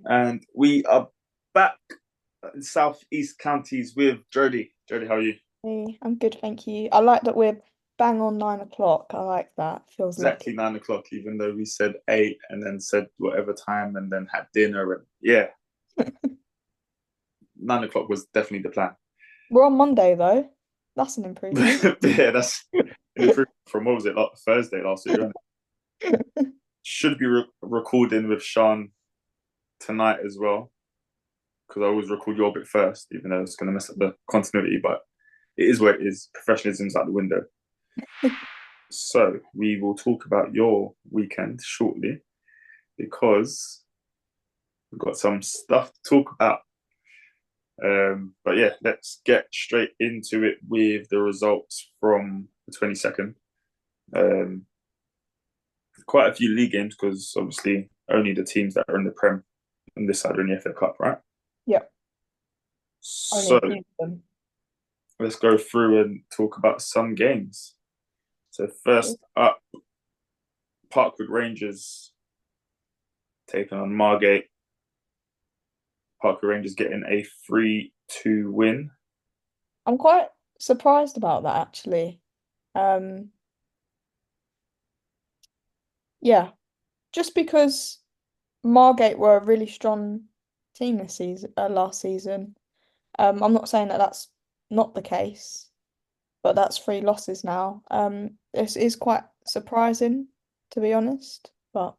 And we are back in Southeast counties with Jody. Jody, how are you? Hey, I'm good, thank you. I like that we're bang on 9 o'clock. I like that. Feels Exactly lucky. 9 o'clock, even though we said eight and then said whatever time and then had dinner. And yeah, 9 o'clock was definitely the plan. We're on Monday though. That's an improvement. Yeah, that's an improvement from what was it, like Thursday last week, right? Should be recording with Sean tonight as well, because I always record your bit first, even though it's going to mess up the continuity, but it is what it is. Professionalism's out the window. So we will talk about your weekend shortly because we've got some stuff to talk about. But yeah, let's get straight into it with the results from the 22nd. Um, Quite a few league games because obviously only the teams that are in the Prem on this side are in the FA Cup, right? Yep, only So a few of them. let's go through and talk about some games. So Cool. first up, Parkwood Rangers taking on Margate. Parkwood Rangers getting a 3-2 win. I'm quite surprised about that actually. Um, yeah, just because Margate were a really strong team this season, last season. I'm not saying that that's not the case, but that's 3 losses now. This is quite surprising, to be honest. But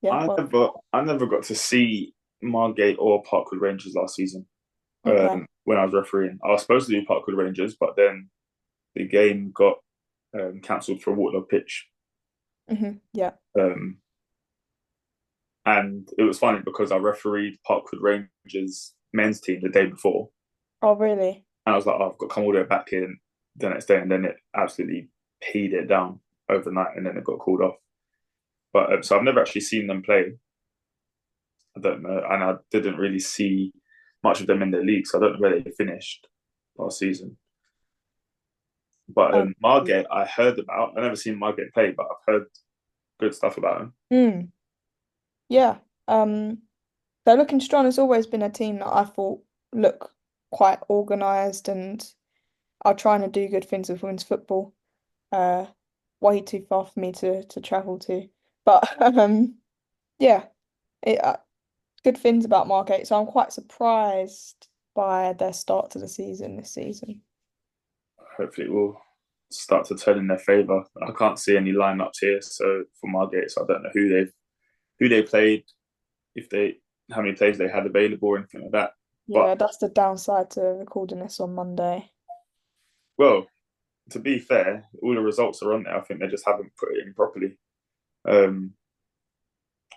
yeah, I well, never, I never got to see Margate or Parkwood Rangers last season. okay. When I was refereeing, I was supposed to do Parkwood Rangers, but then the game got cancelled for a waterlogged pitch. Yeah. Um, and it was funny because I refereed Parkwood Rangers men's team the day before, Oh, really? and I was like, oh, I've got to come all the way back in the next day, and then it absolutely peed it down overnight, and then it got called off. But so I've never actually seen them play. I don't know, and I didn't really see much of them in the league, so I don't know where they finished last season. But Um, Margate, I heard about. I never seen Margate play, but I've heard good stuff about him. mm, yeah. They're looking strong. It's always been a team that I thought look quite organised and are trying to do good things with women's football. Uh, Way too far for me to travel to, but yeah, it good things about Margate. So I'm quite surprised by their start to the season this season. Hopefully, it will start to turn in their favour. I can't see any lineups here, so for Margate, so I don't know who they played, if they how many players they had available or anything like that. But Yeah, that's the downside to recording this on Monday. well, to be fair, all the results are on there. I think they just haven't put it in properly. Um,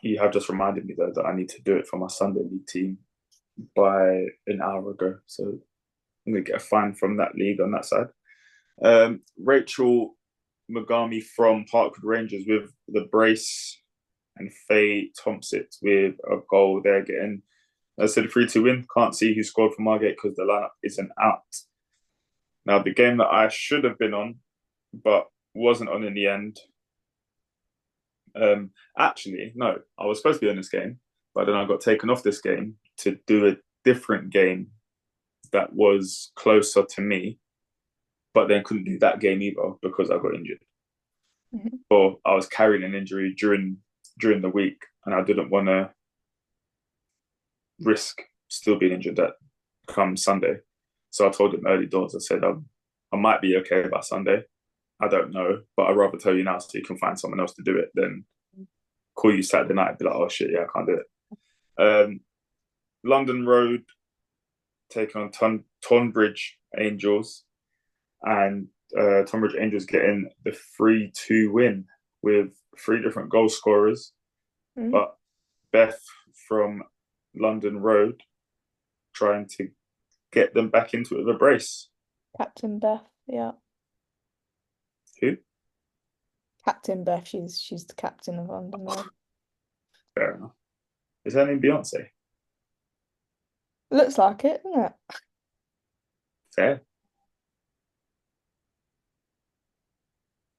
you have just reminded me though that I need to do it for my Sunday league team by an hour ago. So I'm gonna get a fine from that league on that side. Rachel Magami from Parkwood Rangers with the brace and Faye Thompson with a goal. They're getting, I said, 3-2 win. Can't see who scored for Margate because the lineup isn't out. Now, the game that I should have been on, but wasn't on in the end. Actually, no, I was supposed to be on this game, but then I got taken off this game to do a different game that was closer to me, but then couldn't do that game either because I got injured. Mhm. Or I was carrying an injury during the week, and I didn't want to risk still being injured that come Sunday. So I told him early doors. I said I might be okay by Sunday. I don't know, but I'd rather tell you now so you can find someone else to do it than call you Saturday night and be like, oh shit, yeah, I can't do it. London Road taking on Tonbridge Angels, and Tonbridge Angels getting the 3-2 win with three different goal scorers. Mm. But Beth from London Road trying to get them back into it with a brace. Captain Beth, yeah. Who? Captain Beth, she's the captain of London Road. Fair enough. Is her name Beyonce? Looks like it, doesn't it? Fair.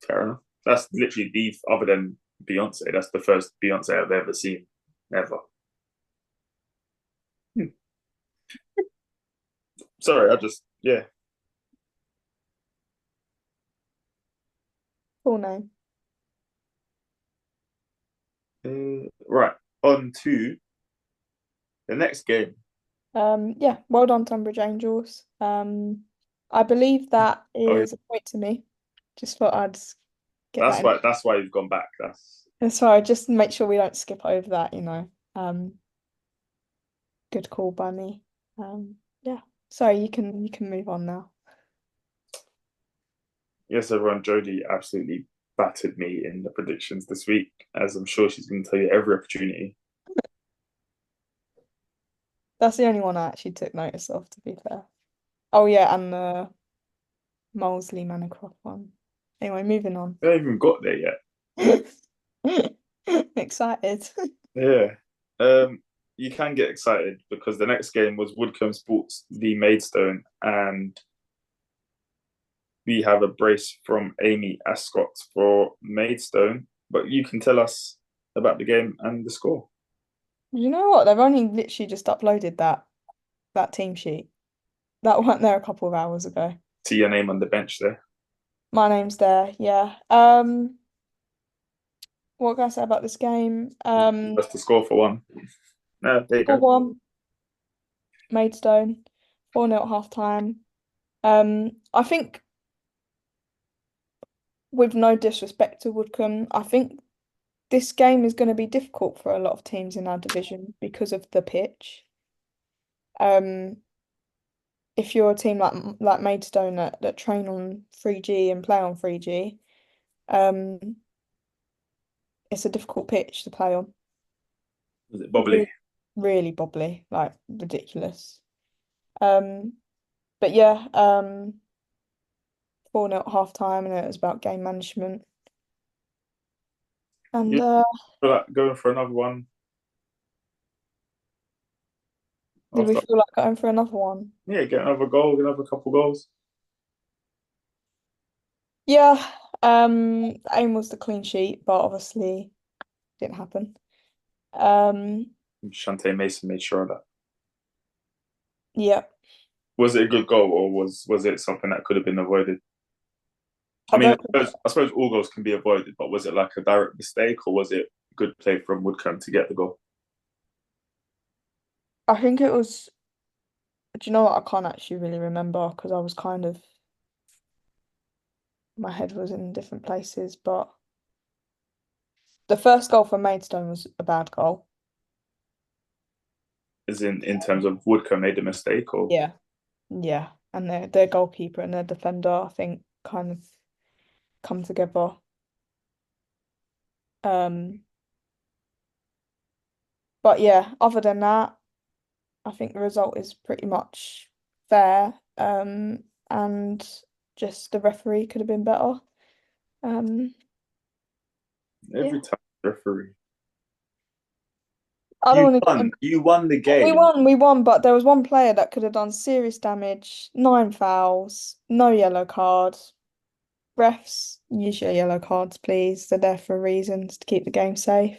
Fair enough. That's literally the, other than Beyonce, that's the first Beyonce I've ever seen. Ever. Sorry, I just yeah. Full name. Right, on to the next game. Yeah, well done, Tunbridge Angels. I believe that Oh, yeah. is a point to me. Just thought I'd get that in. That's why you've gone back. That's And sorry, just make sure we don't skip over that. Um, good call by me. Yeah. Sorry, you can move on now. yes, everyone. Jodie absolutely battered me in the predictions this week, as I'm sure she's going to tell you every opportunity. That's the only one I actually took notice of, to be fair. Oh yeah, and the Molesley Manicroft one. Anyway, moving on. We haven't even got there yet. Excited. Yeah. You can get excited because the next game was Woodcombe Sports v Maidstone, and we have a brace from Amy Ascot for Maidstone. But you can tell us about the game and the score. You know what? They've only literally just uploaded that team sheet. That weren't there a couple of hours ago. See your name on the bench there. My name's there, yeah. What can I say about this game? That's the score for one. There you Score go. one, Maidstone, 4-0 at half time. I think with no disrespect to Woodcombe, I think this game is going to be difficult for a lot of teams in our division because of the pitch. Um, if you're a team like Maidstone that train on 3G and play on 3G, um, it's a difficult pitch to play on. Was it Bobbly? Really, really bobbly, like ridiculous. Um, but yeah, 4-0 at half time, and it was about game management. And Yeah, feel like going for another one did we after. feel like going for another one? Yeah, get another goal, get another couple goals. Yeah, aim was the clean sheet, but obviously didn't happen. Um, Shante Mason made sure of that. yeah, Was it a good goal, or was it something that could have been avoided? I I mean, don't. I suppose all goals can be avoided, but was it like a direct mistake, or was it good play from Woodcombe to get the goal? I think it was. Do you know what? I can't actually really remember because I was kind of my head was in different places. But the first goal for Maidstone was a bad goal. As in terms of Woodcombe made a mistake, or Yeah, yeah, and their goalkeeper and their defender, I think, kind of come together. Um, but yeah, other than that, I think the result is pretty much fair. And just the referee could have been better. Um, every yeah. time referee. I don't You want to get won. in. You won the We game. won, we won, but there was one player that could have done serious damage, 9 fouls, no yellow card. Refs, use your yellow cards, please. They're there for reasons to keep the game safe.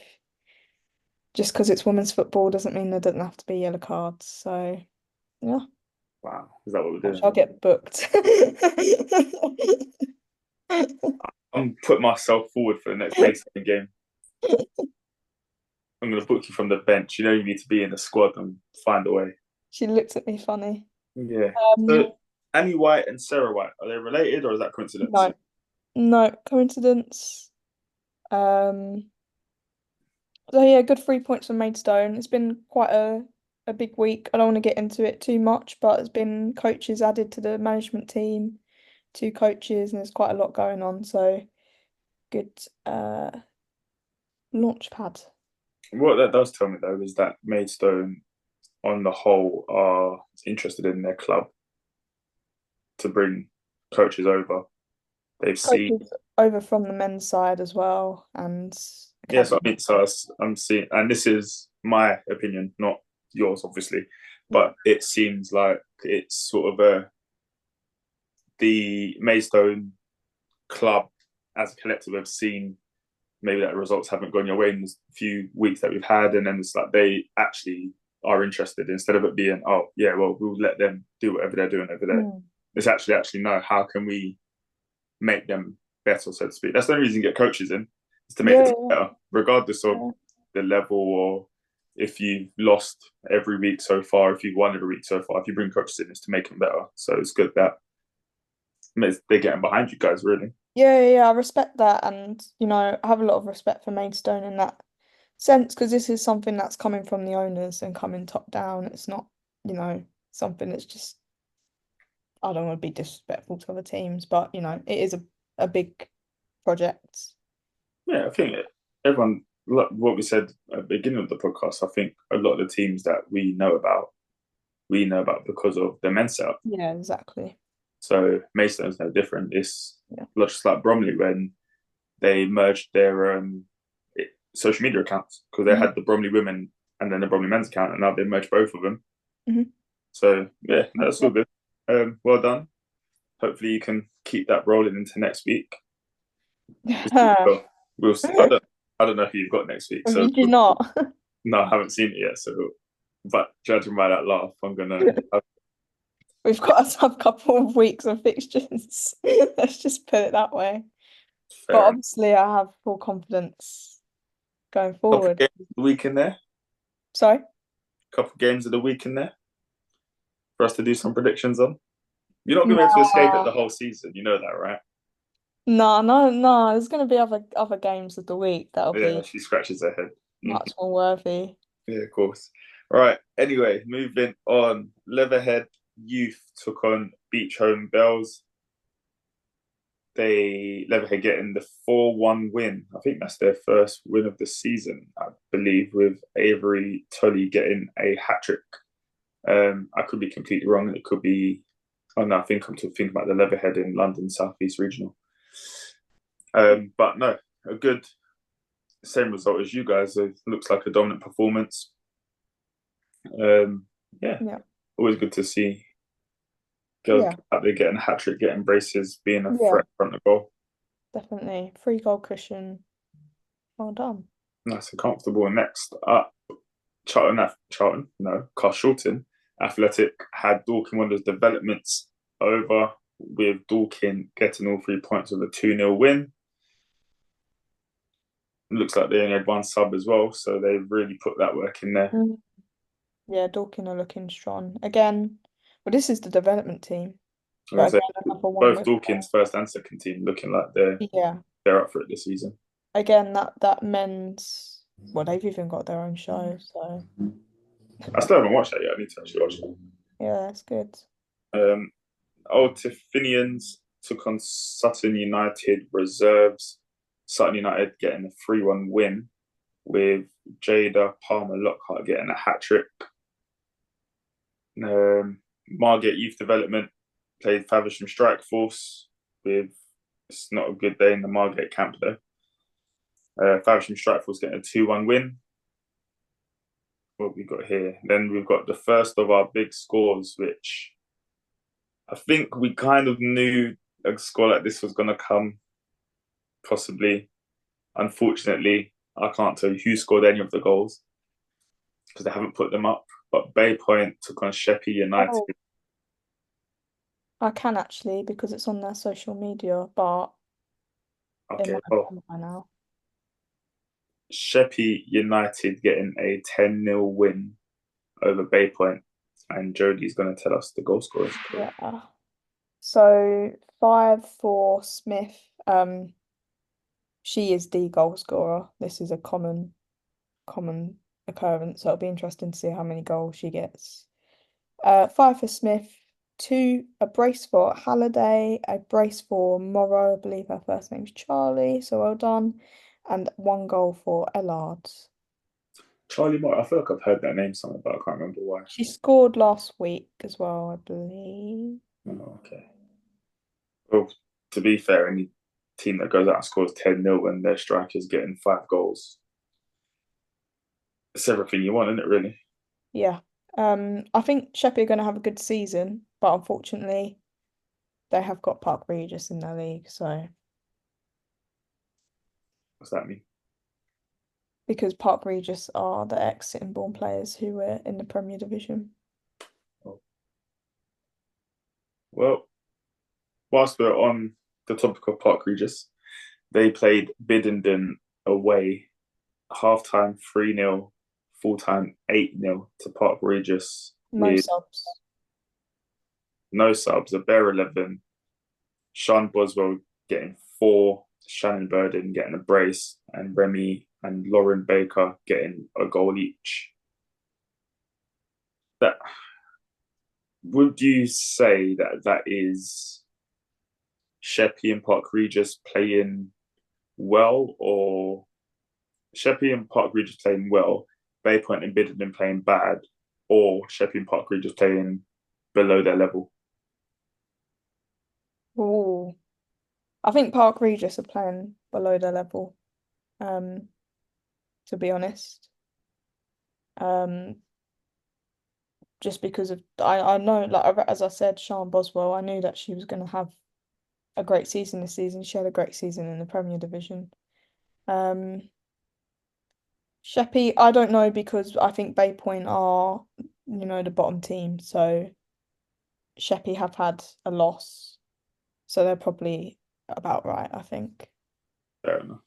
Just because it's women's football doesn't mean there doesn't have to be yellow cards. So, yeah, Wow, is that what we're I doing? shall get booked. I'm putting myself forward for the next Mason game. I'm going to book you from the bench. You know you need to be in the squad and find a way. She looked at me funny. Yeah. Um, So Annie White and Sarah White, are they related or is that coincidence? no, no coincidence. Um, so yeah, good 3 points from Maidstone. It's been quite a big week. I don't want to get into it too much, but there's been coaches added to the management team, 2 coaches, and there's quite a lot going on. So good launch pad. What that does tell me though is that Maidstone, on the whole, are interested in their club to bring coaches over. They've seen, Coaches over from the men's side as well, and yes, I academy. mean, I'm seeing, and this is my opinion, not yours, obviously, Yeah. but it seems like it's sort of the Maidstone club as a collective have seen maybe that results haven't gone your way in the few weeks that we've had, and then it's like they actually are interested instead of it being, oh yeah, well we'll let them do whatever they're doing over there. Mm. It's actually no, how can we make them better, so to speak? That's the only reason you get coaches in, is to make the Yeah, team better, regardless of yeah, the level or if you've lost every week so far, if you've won every week so far. If you bring coaches in, it's to make them better. So it's good that they're getting behind you guys, really. yeah. I respect that, and I have a lot of respect for Maidstone in that sense because this is something that's coming from the owners and coming top down. It's not, something that's just I don't want to be disrespectful to other teams, but it is a big project. Yeah, I think everyone, like what we said at the beginning of the podcast, I think a lot of the teams that we know about because of the men's setup. Yeah, exactly. So Maystone's no different. It's Yeah. just like Bromley when they merged their social media accounts because they Hmm. had the Bromley women and then the Bromley men's account, and now they merged both of them. Hmm. So yeah, that's all good. Well done. Hopefully you can keep that rolling into next week. Yeah. We'll see. I don't know who you've got next week, so You do not. no, I haven't seen it yet. So, but judging by that laugh, I'm gonna. We've got a tough couple of weeks of fixtures. Let's just put it that way. But Fair enough. obviously, I have full confidence going Couple forward. games of the week in there. Sorry? Couple games of the week in there for us to do some predictions on. You're not gonna be able to escape it Nah. the whole season. You know that, right? No, no, no. There's going to be other games of the week that'll Yeah, be she scratches her head. much more worthy. Yeah, of course. Right. Anyway, moving on. Leatherhead Youth took on Beach Home Bells. Leatherhead getting the 4-1 win. I think that's their first win of the season, I believe, with Avery Tully getting a hat trick. I could be completely wrong. It could be. Oh no, I think I'm thinking about the Leatherhead in London South East Regional. But no, a good same result as you guys. It looks like a dominant performance. Um, yeah, Yeah, always good to see girls yeah, out there getting a hat trick, getting braces, being a yeah, threat front of goal. definitely. Free goal cushion. Well done. Nice and comfortable. Next up, no, Carshalton Athletic had Dorking Wanderers developments over with Dorking getting all 3 points with a 2-0 win. It looks like they only had one sub as well, so they've really put that work in there. Mm. Yeah, Dorking are looking strong. Again, well, this is the development team, I but was gonna again, say another one both with, Dorking's first and second team looking like yeah, they're up for it this season. again, that men's, well, they've even got their own show, so I still haven't watched that yet. I need to actually watch it. yeah, that's good. Um, Old Tiffinians took on Sutton United reserves. Sutton United getting a 3-1 win with Jada Palmer Lockhart getting a hat trick. Margate Youth Development played Faversham Strike Force with it's not a good day in the Margate camp though. Faversham Strike Force getting a 2-1 win. What we got here? Then we've got the first of our big scores, which I think we kind of knew a score like this was going to come, possibly. Unfortunately, I can't tell you who scored any of the goals because they haven't put them up. But Bay Point took on Sheppey United. Oh, I can actually because it's on their social media, but it Okay, might have well, come by now. Sheppey United getting a 10-0 win over Bay Point, and Jodie's going to tell us the goal scorers. Yeah. So 5 for Smith. She is the goal scorer. This is a common occurrence, so it'll be interesting to see how many goals she gets. 5 for Smith, a brace for Halliday, a brace for Morrow, I believe her first name's Charlie, so well done, and 1 goal for Ellard. Charlie Moore, I feel like I've heard that name somewhere, but I can't remember why. She scored last week as well, I believe. Oh, okay. Well, to be fair, any team that goes out and scores 10-0 when their striker's getting 5 goals, it's everything you want, isn't it, really? Yeah. I think Sheppey are going to have a good season, but unfortunately, they have got Park Regis in their league, so What's that mean? because Park Regis are the ex-Sittingbourne players who were in the Premier Division. Oh, well, whilst we're on the topic of Park Regis, they played Biddenden away, half time 3-0, full time 8-0 to Park Regis No with subs. no subs, a bare 11. Sean Boswell getting four, Shannon Burden getting a brace, and Remy and Lauren Baker getting a goal each. That would you say that that is Sheppey and Park Regis playing well, or Sheppey and Park Regis playing well, Bay Point and Biddenden playing bad, or Sheppey and Park Regis playing below their level? Oh, I think Park Regis are playing below their level. Um, to be honest. Um, just because of I know like as I said, Sian Boswell, I knew that she was going to have a great season this season. She had a great season in the Premier Division. Um, Sheppey, I don't know because I think Bay Point are, the bottom team, so Sheppey have had a loss, so they're probably about right, I think. Fair enough.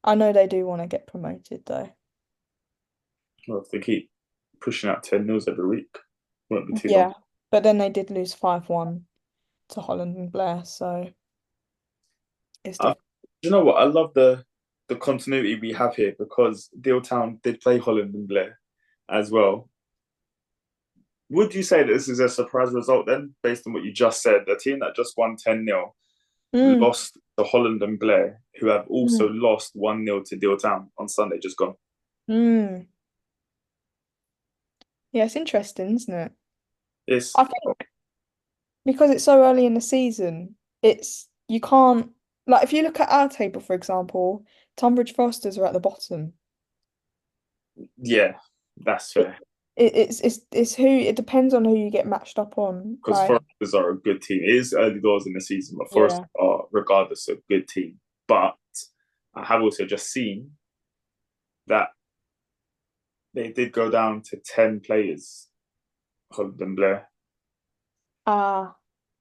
I know they do want to get promoted though. Well, if they keep pushing out 10 nils every week, won't be too long. Yeah, but then they did lose 5-1 to Holland and Blair, so it's Uh, difficult. you know what? I love the continuity we have here because Deal Town did play Holland and Blair as well. Would you say that this is a surprise result then, based on what you just said? A team that just won 10-0 Mm, lost to Holland and Blair, who have also mm, lost 1-0 to Deal Town on Sunday, just gone. mm. Yeah, it's interesting, isn't it? It's I think because it's so early in the season, you can't like if you look at our table, for example, Tunbridge Fosters are at the bottom. yeah, that's It, fair. it's who it depends on who you get matched up on. Because Like, Foresters are a good team. It is early doors in the season, but Foresters yeah. are, regardless, a good team. But I have also just seen that they did go down to 10 players, Holland and Blair. Ah,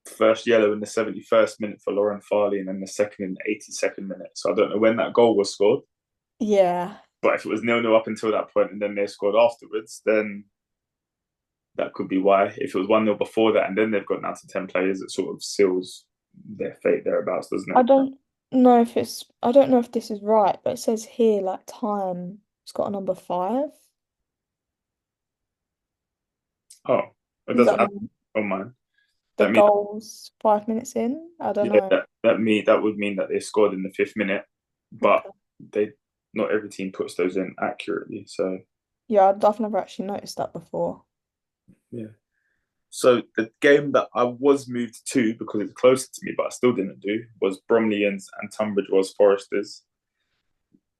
First yellow in the 71st minute for Lauren Farley, and then the second in the 82nd minute. So I don't know when that goal was scored, yeah. but if it was 0-0 up until that point and then they scored afterwards, then that could be why. If it was 1-0 before that and then they've got down to 10 players, it sort of seals their fate thereabouts, doesn't I it? don't I don't know if this is right, but it says here like time. It's got a number 5. Oh, it Does doesn't that have mean on mine. the That means goal's 5 minutes in? I don't yeah, know. that would mean that they scored in the fifth minute, but Okay. they not every team puts those in accurately. So Yeah, I've never actually noticed that before. yeah. So the game that I was moved to because it's closer to me, but I still didn't do was Bromleyans and Tunbridge Wells Foresters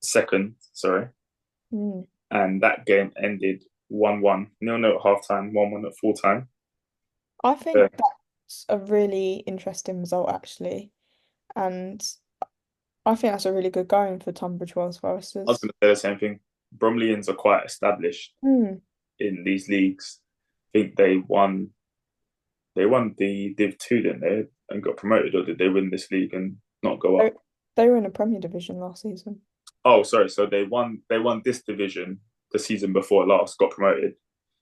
second, sorry, Hmm. and that game ended 1-1, 0-0 at half time, 1-1 at full time. I Uh, think that's a really interesting result, actually. And I think that's a really good going for Tunbridge Wells I was going Foresters. to say the same thing. Bromleyans are quite established Hmm. in these leagues. I think they won the Div 2, didn't they? And got promoted, or did they win this league and not go They, up? they were in the Premier Division last season. Oh, sorry. So they won this division the season before last, got promoted,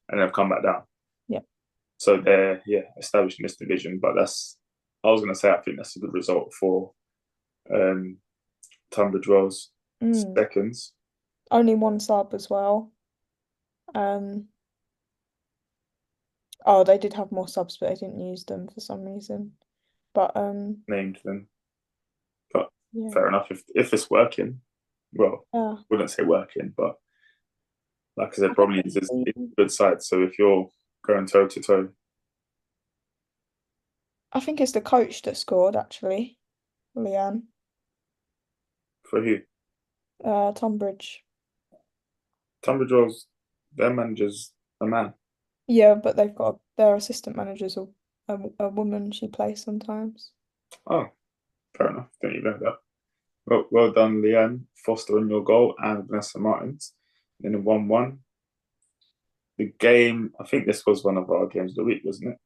and have come back down. Yeah. So they're established in this division. But that's I was gonna say I think that's a good result for um Tunbridge Wells Hmm. seconds. Only one sub as well. Um, oh, they did have more subs, but they didn't use them for some reason. But Named them. But yeah. fair enough. If it's working, well, Yeah. wouldn't say working, but like I said, I probably think it's a good side. So if you're going toe to toe I think it's the coach that scored, actually, Leanne. for who? Tunbridge. Tunbridge Wells, their manager's a man. Yeah, but they've got their assistant manager's a woman she plays sometimes. Oh, fair enough. Don't you know that? Well done, Leanne Foster on your goal and Vanessa Martins. And then 1-1. The game, I think this was one of our games of the week, wasn't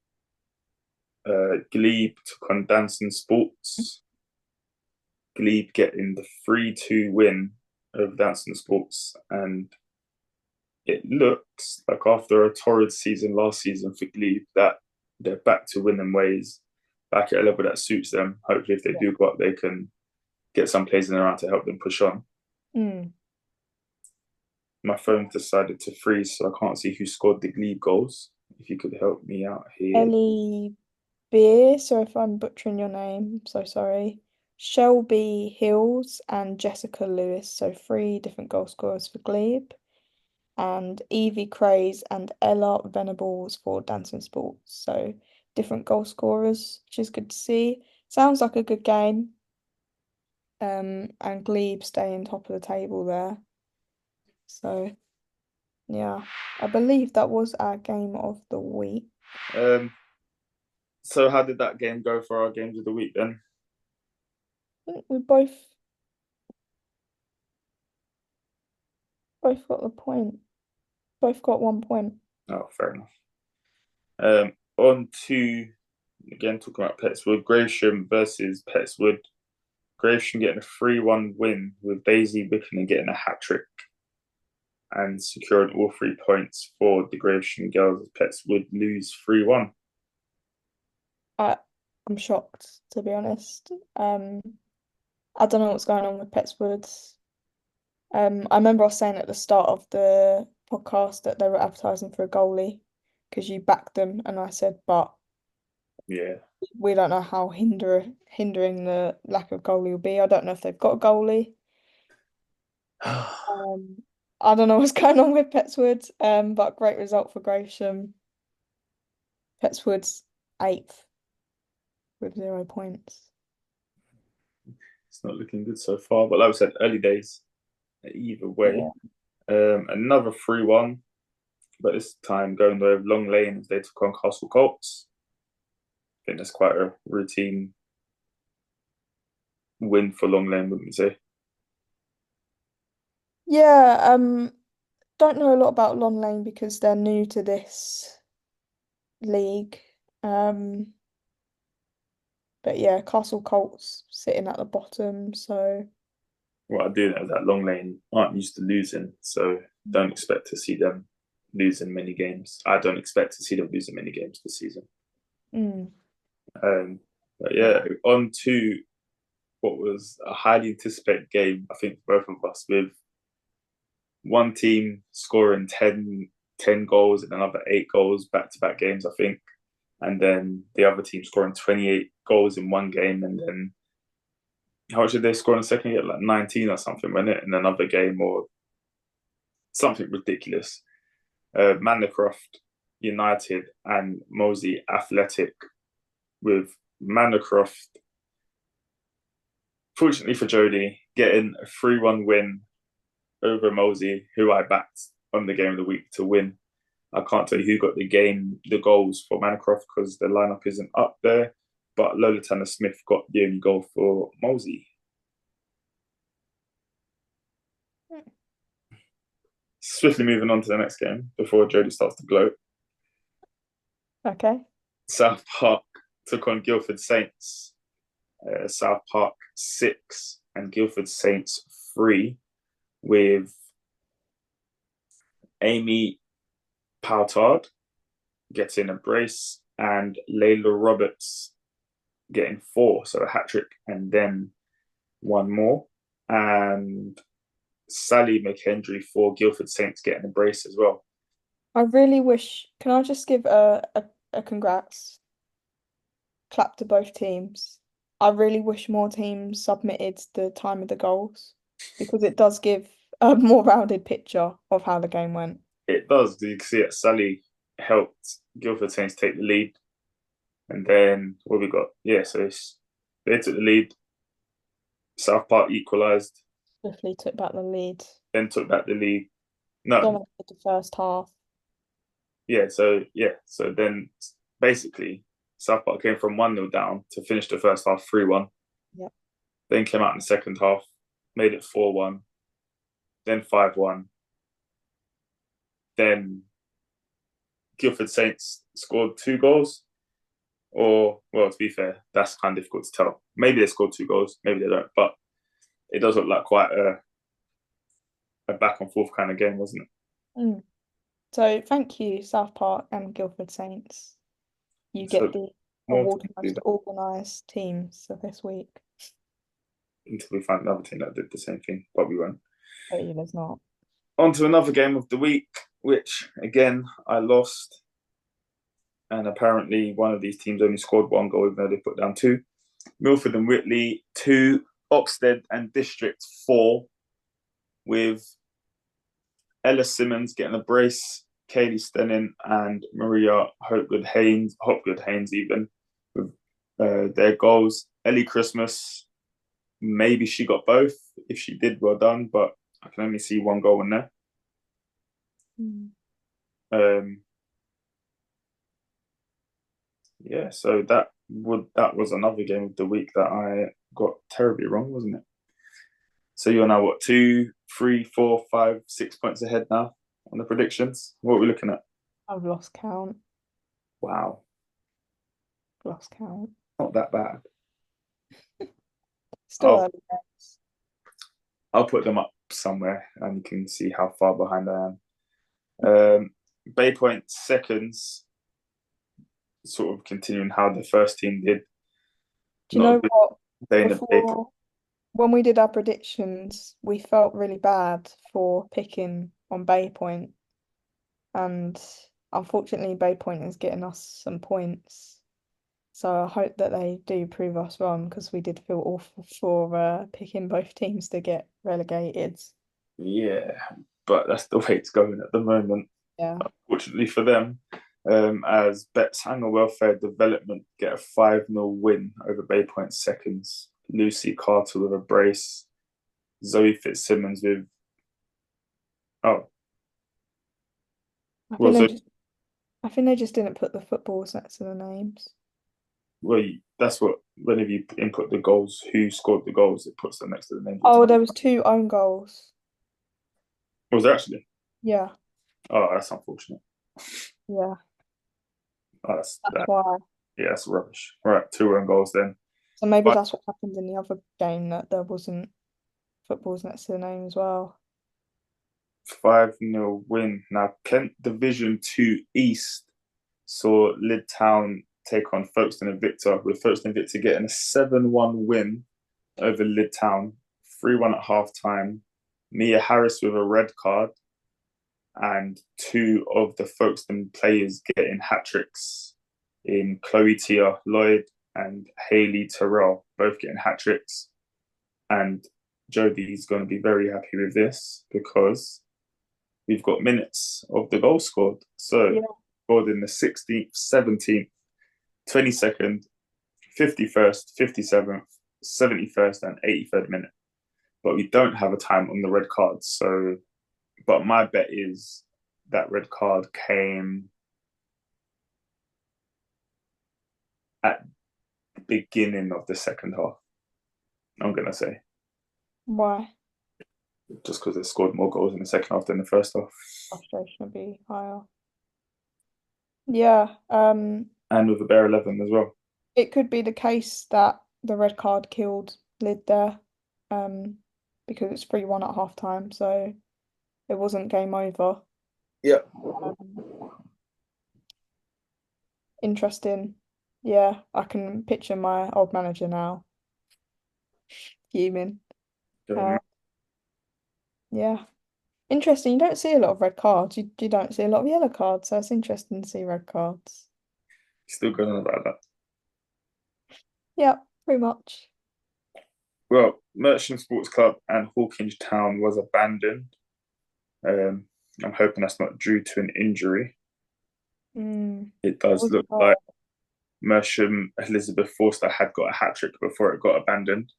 it? Glebe took on Danson Sports. Glebe getting the 3-2 win over Danson Sports. And it looks like after a torrid season last season for Glebe that they're back to winning ways, back at a level that suits them. Hopefully, if they Yeah. do go up, they can get some players in the round to help them push on. Mm. My phone decided to freeze, so I can't see who scored the Glebe goals. If you could help me out here. Ellie Beer, so if I'm butchering your name, so sorry. Shelby Hills and Jessica Lewis, so three different goal scorers for Glebe. And Evie Craze and Ella Venables for Dancing Sports. So different goal scorers, which is good to see. Sounds like a good game. And Glebe staying top of the table there. So yeah, I believe that was our game of the week. Um, so how did that game go for our games of the week then? I think we both got the point. Both got 1 point. Oh, fair enough. On to again talking about Pettswood, Gravesham versus Pettswood. Gravesham getting a 3-1 win with Daisy Wickham getting a hat trick and securing all 3 points for the Gravesham girls as Pettswood lose 3-1. I I'm shocked, to be honest. I don't know what's going on with Pettswood. I remember us saying at the start of the podcast that they were advertising for a goalie because you backed them, and I said, but Yeah. we don't know how hindering the lack of goalie will be. I don't know if they've got a goalie. Um, I don't know what's going on with Pettswood. But great result for Gravesham. Pettswood's eighth with 0 points. It's not looking good so far, but like I said, early days either way. Yeah. Another 3-1, but this time going the way of Long Lane as they took on Castle Colts. I think that's quite a routine win for Long Lane, wouldn't you say? Yeah, don't know a lot about Long Lane because they're new to this league. Um, but yeah, Castle Colts sitting at the bottom, so What I do know is that Long Lane aren't used to losing, so don't expect to see them losing many games. I don't expect to see them losing many games this season. mm, But yeah, on to what was a highly anticipated game, I think, for both of us, with one team scoring 10 goals and another 8 goals back to back games, I think. And then the other team scoring 28 goals in one game. And then how much did they score in the second game? Like 19 or something, wasn't it? In another game or something ridiculous. Manacroft United and Mosey Athletic, with Manacroft, fortunately for Jodie, getting a 3-1 win over Mosey, who I backed on the game of the week to win. I can't tell you who got the goals for Manacroft because the lineup isn't up there, but Lola Tanner Smith got the only goal for Mosey. Swiftly moving on to the next game before Jodie starts to gloat. okay. South Park took on Guildford Saints. South Park 6 and Guildford Saints 3, with Amy Poutard getting a brace and Layla Roberts getting 4, so a hat trick and then one more. And Sally McHenry for Guildford Saints getting a brace as well. I really wish, can I just give a congrats clap to both teams? I really wish more teams submitted the time of the goals because it does give a more rounded picture of how the game went. It does. You can see that Sally helped Guildford Saints take the lead. And then what we got? Yeah, so they took the lead. South Park equalised, Swiftly took back the lead. then took back the lead. No, Dominated the first half. so then basically South Park came from 1-0 down to finish the first half 3-1. Yep. Then came out in the second half, made it 4-1, then 5-1, then Guildford Saints scored 2 goals. Or, well, to be fair, that's kind of difficult to tell. Maybe they scored 2 goals, maybe they don't. But it does look like quite a back and forth kind of game, wasn't it? Mm. So thank you, South Park and Guildford Saints. You get So the more to award for do most that organised teams of this week. until we find another team that did the same thing, but we won't. But you there's not. On to another game of the week, which again I lost. And apparently one of these teams only scored 1 goal, even though they put down 2. Milford and Whitley 2, Oxted and District 4, with Ella Simmons getting a brace, Kaylee Stennin and Maria Hopgood Haynes even, with their goals. Ellie Christmas, maybe she got both. If she did, well done, but I can only see 1 goal in there. Mm. Um, yeah, so that was another game of the week that I got terribly wrong, wasn't it? So you're now what, 2, 3, 4, 5, 6 points ahead now on the predictions. What are we looking at? I've lost count. Wow, Lost count. not that bad. Still I'll early days. I'll put them up somewhere and you can see how far behind I am. Bay Point seconds, sort of continuing how the first team did. Do you Not a know good what? day in the Bay Point. Before, when we did our predictions, we felt really bad for picking on Bay Point, and unfortunately, Bay Point is getting us some points. So I hope that they do prove us wrong because we did feel awful for picking both teams to get relegated. Yeah, but that's the way it's going at the moment. Yeah. Fortunately for them, as Betts Hanger Welfare Development get a 5-0 win over Bay Point seconds. Lucy Carter with a brace. Zoe Fitzsimmons with, oh, I think well, they Zoe, just I think they just didn't put the footballs next to the names. well, that's what, whenever you input the goals, who scored the goals, it puts them next to the names of the Oh, team. there was 2 own goals. Was there actually? Yeah, Oh, that's unfortunate. yeah. Oh, That's why. yeah, that's rubbish. Right, 2 own goals then. So maybe Five, that's what happened in the other game that there wasn't footballs next to the name as well. 5-0 win. Now, Kent Division 2 East saw Lyd Town take on Folkestone and Victor, with Folkestone and Victor getting a 7-1 win over Lyd Town, 3-1 at half time. Mia Harris with a red card, and 2 of the Folkestone players getting hat tricks in Chloe Tia Lloyd and Hayley Terrell, both getting hat tricks. And Jodie's going to be very happy with this because we've got minutes of the goal scored. So, Yeah. scored in the 16th, 17th, 22nd, 51st, 57th, 71st, and 83rd minute. But we don't have a time on the red card. So, but my bet is that red card came at the beginning of the second half. I'm going to say, Why? just because they scored more goals in the second half than the first half. Frustration would be higher. Yeah, And with a bare 11 as well. it could be the case that the red card killed Lyd there, um, because it's 3-1 at half time, so it wasn't game over. Yeah. Um, Interesting. Yeah, I can picture my old manager now fuming. Uh, yeah. Interesting. You don't see a lot of red cards. You don't see a lot of yellow cards, so it's interesting to see red cards. Still going on about that. Yeah, pretty much. Well, Merchant Sports Club and Hawkinge Town was abandoned. Um, I'm hoping that's not due to an injury. Mm. It What does was the look goal? like Mersham Elizabeth Forster had got a hat trick before it got abandoned.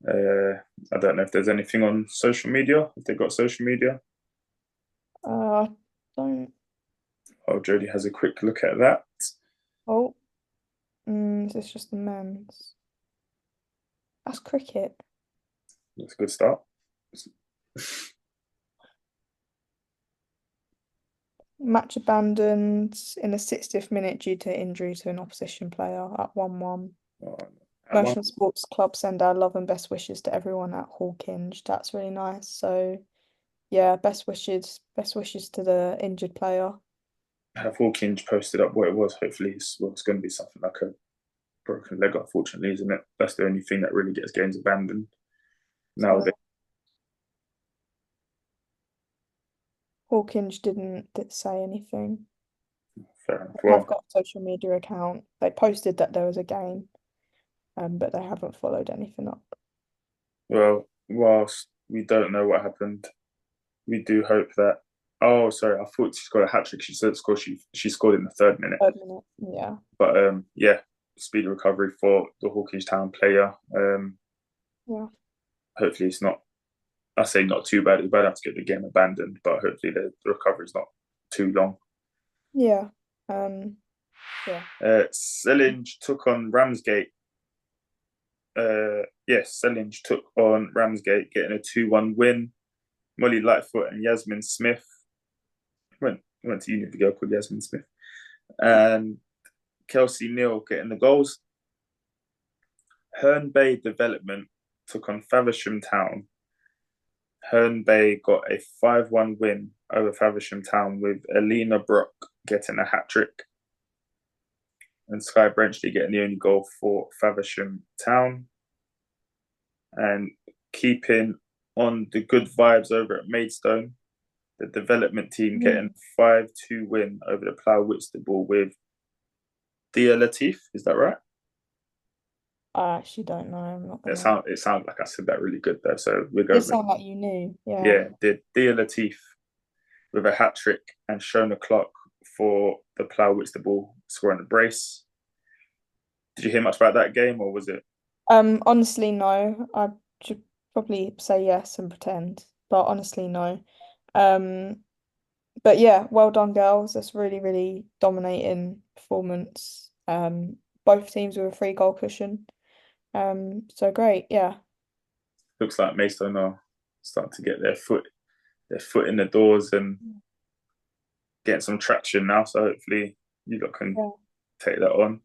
I don't know if there's anything on social media. If they got social media, I don't. oh, Jodie has a quick look at that. Oh, is this just the men's? That's cricket. It's a good start. Match abandoned in the 60th minute due to injury to an opposition player at 1-1. At one, National Sports Club send our love and best wishes to everyone at Hawkinge. That's really nice. So yeah, best wishes to the injured player. have Hawkins posted up what it was. Hopefully, it's going to be something like a broken leg, unfortunately, isn't it? That's the only thing that really gets games abandoned So nowadays. Hawkinge didn't say anything. Fair enough. I've Well, got a social media account. They posted that there was a game, but they haven't followed anything up. whilst we don't know what happened, we do hope that. Oh, sorry, I thought she scored a hat trick. She said score. She scored in the 3rd minute. 3rd minute, yeah. But yeah, speedy recovery for the Hawkins Town player. Yeah. Hopefully, it's not. I say not too bad. It's bad enough to get the game abandoned, but hopefully the recovery is not too long. Yeah. Yeah. Sellinge took on Ramsgate. Yes, Sellinge took on Ramsgate, getting a 2-1 win. Molly Lightfoot and Yasmin Smith went to uni with a girl called Yasmin Smith, and Kelsey Neal getting the goals. Herne Bay Development took on Faversham Town. Herne Bay got a 5-1 win over Faversham Town with Alina Brock getting a hat trick and Sky Brenchley getting the only goal for Faversham Town. And keeping on the good vibes over at Maidstone, the development team getting 5-2 win over the Plough Whitstable with Dia Latif. Is that right? I actually don't know. I'm not It gonna. sound it sounds like I said that really good there. So we're It going with, sounded like you knew. Yeah. yeah, did Dia Latif with a hat trick and Shona Clark for the Plough Whitstable scoring a brace. Did you hear much about that game, or was it? Honestly, no. I should probably say yes and pretend, but honestly, no. Um, but yeah, well done, girls. That's really, really dominating performance. Both teams with a 3 goal cushion. So great, yeah. Looks like Maidstone are starting to get their foot in the doors and getting some traction now. So hopefully you lot can Yeah, take that on.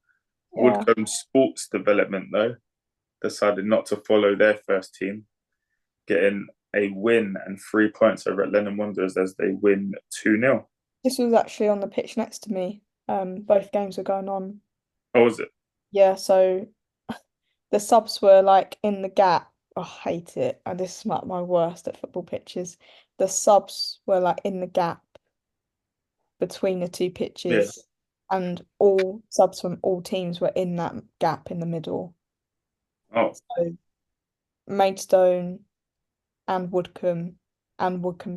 yeah. Woodcombe Sports Development though decided not to follow their first team, getting a win and 3 points over at Lennon Wanderers as they win 2-0. This was actually on the pitch next to me. Both games were going on. Oh, was it? Yeah, so the subs were like in the gap. Oh, I hate it. And this is like my worst at football pitches. The subs were like in the gap between the two Yeah. pitches, and all subs from all teams were in that gap in the middle. Oh, So Maidstone and Woodcombe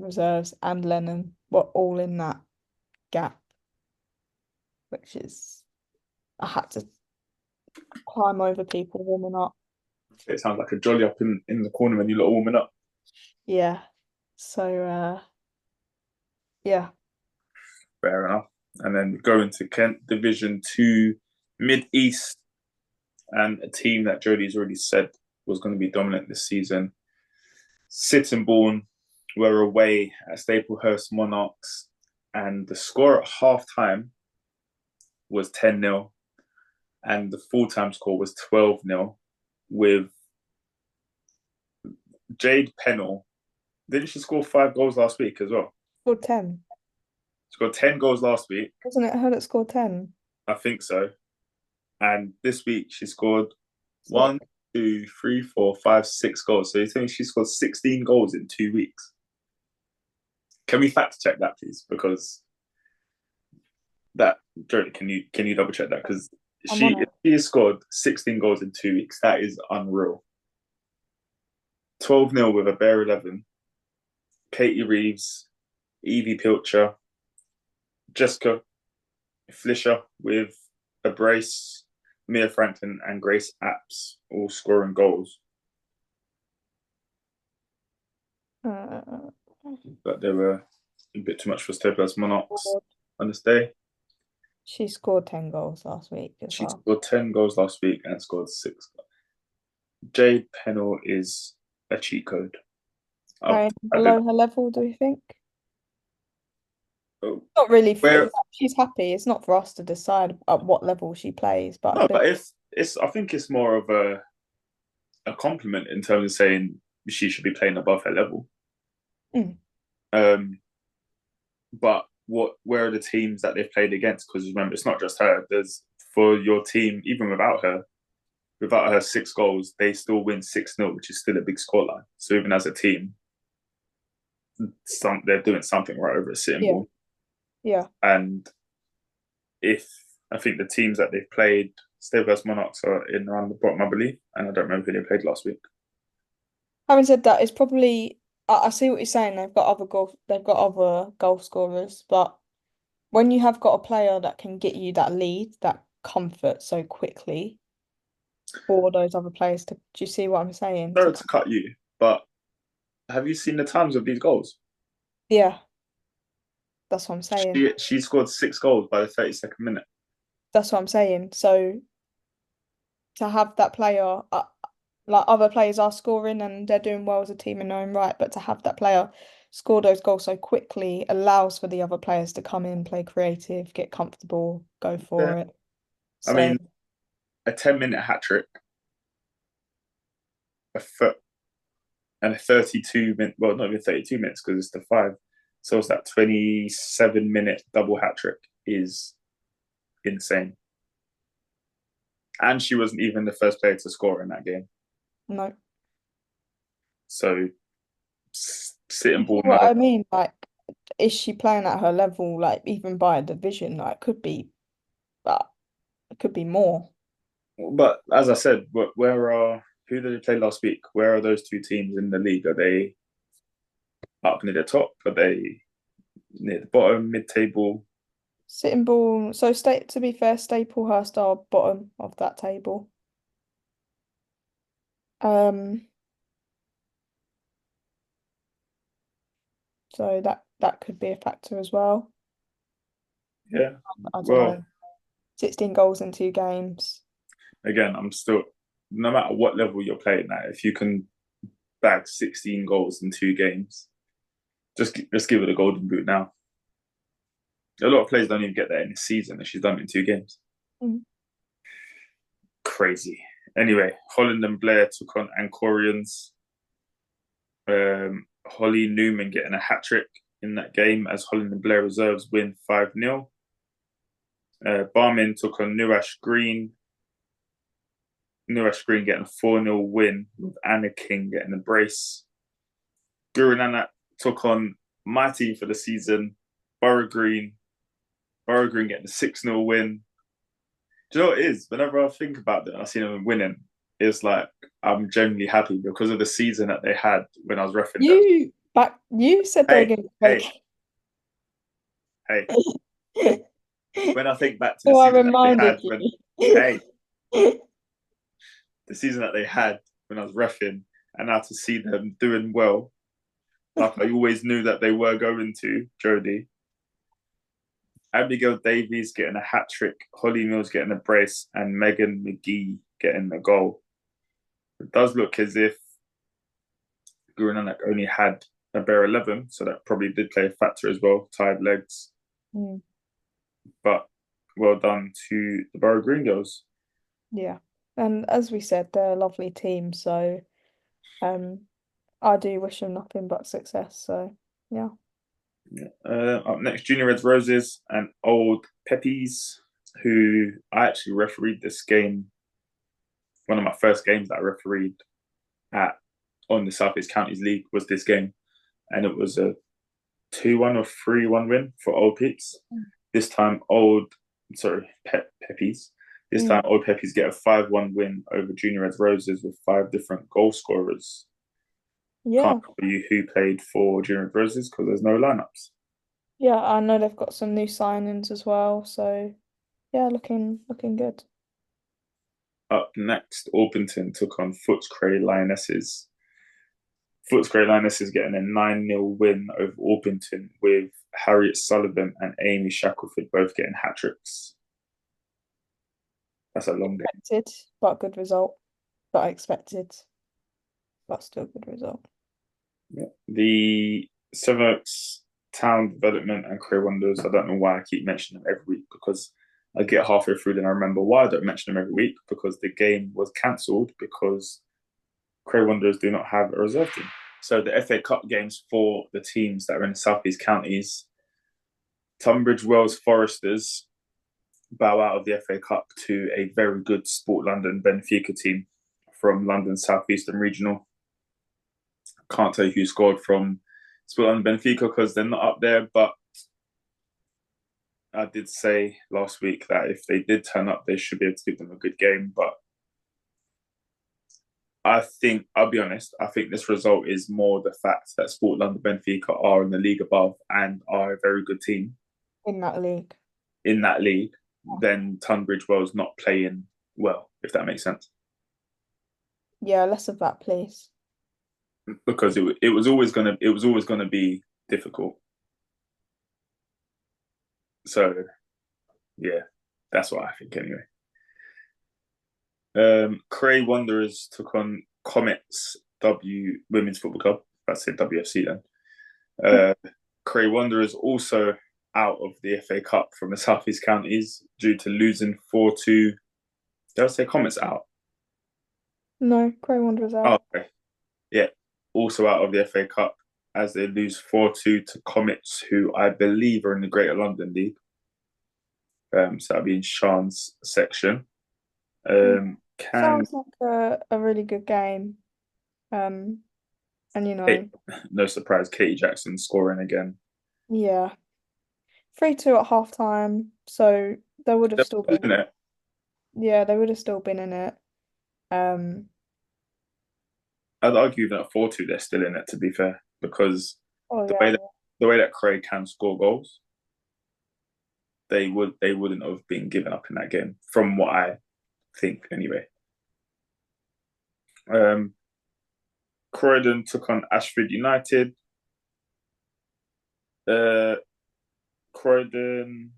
Reserves and Lennon were all in that gap, which is I had to climb over people warming up. it sounds like a jolly up in the corner when you lot are warming up. Yeah. So yeah. Fair enough. And then going to Kent Division 2 Mid East, and a team that Jodie's already said was going to be dominant this season. Sittingbourne were away at Staplehurst Monarchs, and the score at half time was 10-0, and the full time score was 12-0, with Jade Pennell. Didn't she score 5 goals last week as well? Scored 10. She got 10 goals last week. Wasn't it her that scored 10? I think so. And this week she scored Six. 1, 2, 3, 4, 5, 6 goals. So you think she scored 16 goals in 2 weeks? Can we fact check that, please? Because that, Jodie, can you double check that? Because I'm on she has scored 16 goals in 2 weeks. That is unreal. 12-0 with a bare 11. Katie Reeves, Evie Pilcher, Jessica Flisher with a brace, Mia Frampton and Grace Apps all scoring goals. it. But they were a bit too much for Staples Monarchs on this day. She scored 10 goals last week as She well. scored 10 goals last week and scored 6. Jade Pennell is a cheat code. Playing I did. below her level, do you think? Oh, Not really. where She's happy. It's not for us to decide at what level she plays, but I no, feel but it's I think it's more of a compliment in terms of saying she should be playing above her level. mm, Um, but where are the teams that they've played against? Because remember, it's not just her. There's for your team, even without her 6 goals, they still win 6-0, which is still a big scoreline. So even as a team, they're doing something right over a sitting yeah, ball. yeah. And if I think the teams that they've played, Stay vs Monarchs are in around the bottom, I believe, and I don't remember who they played last week. Having said that, it's probably I see what you're saying. They've got other goal scorers, but when you have got a player that can get you that lead, that comfort so quickly for those other players to, do you see what I'm saying? Sorry to cut you, but have you seen the times of these goals? Yeah, that's what I'm saying. She scored 6 goals by the 32nd minute. That's what I'm saying. So to have that player, like other players are scoring and they're doing well as a team in their own right, but to have that player score those goals so quickly allows for the other players to come in, play creative, get comfortable, go Yeah. for it. I So mean, a 10-minute hat trick, a foot, and a 32 minute, well, not even 32 minutes because it's the five. So it's that 27-minute double hat trick is insane. And she wasn't even the first player to score in that game. no. So sitting You see ball what now. I mean? Like, is she playing at her level, like even by a division? Like could be, but it could be more. But as I said, where are who did they play last week? Where are those two teams in the league? Are they up near the top? Are they near the bottom, mid-table? Sitting ball. So to be fair, Staplehurst are bottom of that table. Um, so that could be a factor as well. Yeah. I don't Well, know. 16 goals in 2 games. again, I'm still no matter what level you're playing at, if you can bag 16 goals in 2 games, just give it a golden boot now. A lot of players don't even get that in a season, and she's done it in 2 games. Mm. Crazy. Anyway, Holland and Blair took on Ancorians. Holly Newman getting a hat trick in that game as Holland and Blair reserves win 5-0. Barmin took on Nuash Green. Nuash Green getting a 4-0 win with Anna King getting a brace. Guru Nanak took on my team for the season, Borough Green. Borough Green getting a 6-0 win. Do you know what it is? Whenever I think about it and I see them winning, it's like I'm genuinely happy because of the season that they had when I was refing them. You said they were Hey, going to hey, make hey. it. When I think back to the So I season that they reminded had when, you. hey, the season that they had when I was refing, and now to see them doing well, like I always knew that they were going to, Jodie. Abigail Davies getting a hat trick, Holly Mills getting a brace, and Megan McGee getting a goal. It does look as if Guru Nanak only had a bare 11, so that probably did play a factor as well, tired legs. Mm, But well done to the Borough Green Girls. yeah. And as we said, they're a lovely team, so um I do wish them nothing but success. So yeah. Yeah. Up next, Junior Reds Roses and Old Peppies, who I actually refereed this game, one of my first games that I refereed at on the South East Counties League was this game, and it was a 2-1 or 3-1 win for Old Peeps. This time, Peppies. This Mm, time, Old Peppies get a 5-1 win over Junior Reds Roses with 5 different goal scorers. Can't yeah. tell you who played for Junior Reds Roses because there's no lineups. Yeah, I know they've got some new signings as well, so yeah, looking good. Up next, Orpington took on Footscray Lionesses. Footscray Lionesses getting a 9-0 win over Orpington with Harriet Sullivan and Amy Shackelford both getting hat tricks. That's a long game. Expected, but good result. But I expected. but still a good result. Yeah. The Sevenoaks Town Development and Career Wonders. I don't know why I keep mentioning them every week because I get halfway through, then I remember why I don't mention them every week because the game was cancelled because Career Wonders do not have a reserve team. So the FA Cup games for the teams that are in the southeast counties, Tunbridge Wells Foresters bow out of the FA Cup to a very good Sport London Benfica team from London Southeastern Regional. Can't tell you who scored from Sport London Benfica because they're not up there, but I did say last week that if they did turn up, they should be able to give them a good game. But I think, I'll be honest, I think this result is more the fact that Sport London Benfica are in the league above and are a very good team In that league. in that league than Tunbridge Wells not playing well, if that makes sense. Yeah, less of that, please. Because it was always gonna be difficult. So yeah, that's what I think anyway. Cray Wanderers took on Comets W Women's Football Club. That's it, WFC then. Cray Wanderers also out of the FA Cup from the Southeast Counties due to losing 4-2. Did I say Comets out? No, Grey Wanderers Oh, out. okay. Yeah, also out of the FA Cup as they lose 4-2 to Comets, who I believe are in the Greater London League. So that'll be in Sean's section. Sounds like a really good game. Um, and No surprise, Katie Jackson scoring again. yeah, 3-2 at halftime, so they would have still been, Isn't it? yeah, they would have still been in it. Um, I'd argue that 4-2 they're still in it. To be fair, because oh the yeah, way that the way that Craig can score goals, they wouldn't have been given up in that game, from what I think anyway. Croydon took on Ashford United. Uh, Croydon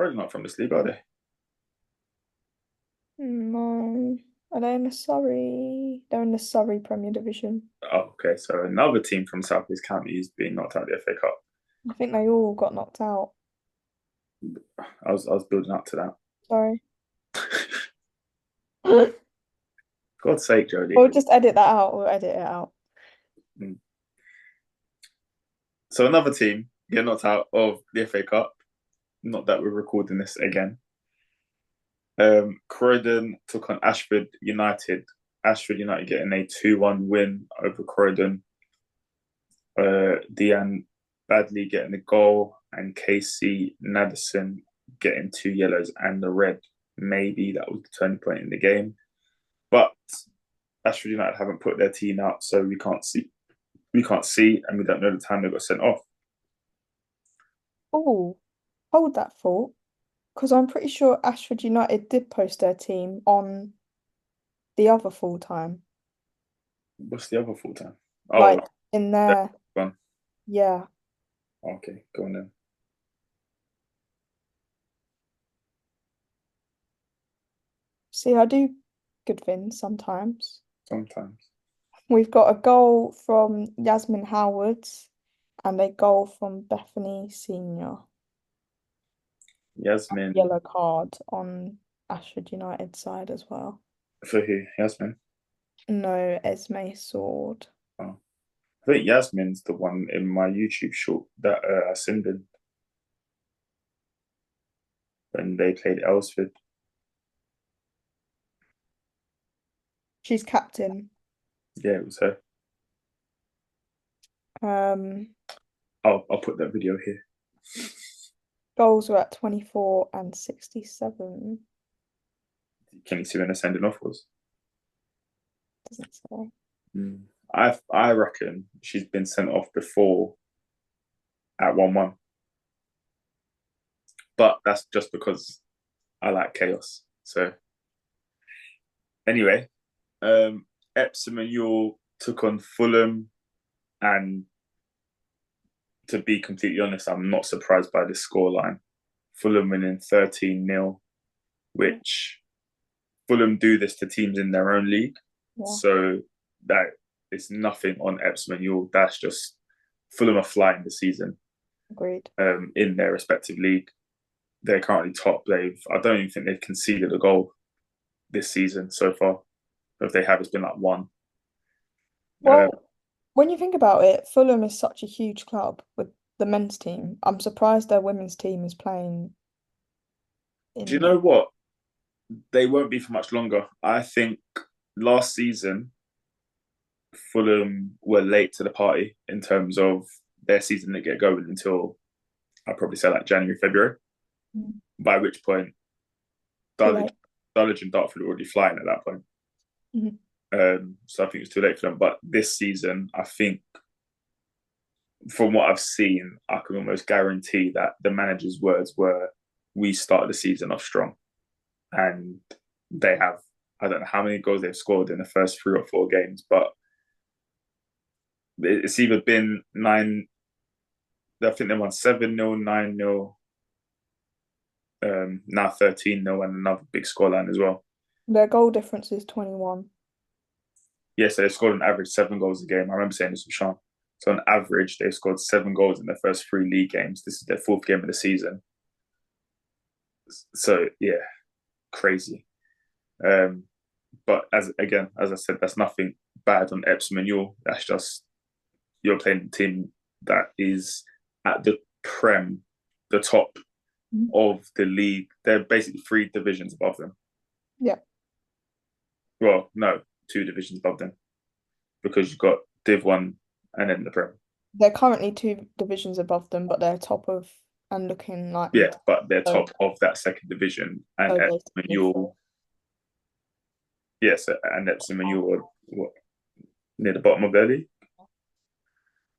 not from this league, are they? no, are they in the Surrey? They're in the Surrey Premier Division. Oh, okay. So another team from South East County is being knocked out of the FA Cup. I think they all got knocked out. I was building up to that. Sorry. God's sake, Jodie. We'll just edit that out. We'll edit it out. Mm. So another team get knocked out of the FA Cup. Not that we're recording this again. Croydon took on Ashford United. Ashford United getting a 2-1 win over Croydon. Deanne Badley getting a goal and Casey Naderson getting 2 yellows and a red. Maybe that was the turning point in the game. But Ashford United haven't put their team out, so we can't see. And we don't know the time they got sent off. Oh, hold that thought, because I'm pretty sure Ashford United did post their team on the other full time, What's the other full time? Oh, like in there. one. Yeah. Okay, go on then. See, I do good things sometimes. Sometimes. We've got a goal from Yasmin Howard and a goal from Bethany Senior. Yasmin. Yellow card on Ashford United side as well. For who? Yasmin? No, Esme Sword. Oh. I think Yasmin's the one in my YouTube short that I sent in when they played Elsford. She's captain. Yeah, it was her. Um, I'll put that video here. Goals were at 24 and 67. Can you see when the sending off was? Doesn't say. I reckon she's been sent off before at 1-1. But that's just because I like chaos. So anyway, Epsom and Ewell took on Fulham, and to be completely honest, I'm not surprised by this scoreline. Fulham winning 13-0, which Fulham do this to teams in their own league. Yeah, So that it's nothing on Epsom and Ewell. That's just Fulham are flying this season agreed. in their respective league. They're currently top. I don't even think they've conceded a goal this season so far. If they have, it's been like one. Uh, Well, when you think about it, Fulham is such a huge club with the men's team. I'm surprised their women's team is playing do you in. know what? They won't be for much longer. I think last season Fulham were late to the party in terms of their season didn't get going until I'd probably say like January, February. By which point Too Dulwich, late. Dulwich and Dartford were already flying at that point. Mhm. So I think it was too late for them. But this season, I think from what I've seen, I can almost guarantee that the manager's words were, "We started the season off strong," and they have. I don't know how many goals they've scored in the first 3 or 4 games, but it's either been nine. I think they won 7-0, 9-0, now 13-0, and another big scoreline as well. Their goal difference is 21. Yeah, so they scored on average 7 goals a game. I remember saying this with Sean. So on average, they've scored 7 goals in their first 3 league games. This is their 4th game of the season. So yeah, crazy. Um, but as I said, that's nothing bad on Epsom and Ewell. That's just you're playing a team that is at the prem, the top Mhm. of the league. They're basically 3 divisions above them. Yeah, Well, no, 2 divisions above them because you've got Div One and then the Prem. they're currently two divisions above them, but they're top of and looking like Yeah, mid. but they're So, top of that second division, and so Epsom and basically four. Ewell, yes, and Epsom and Ewell are what, near the bottom of their league.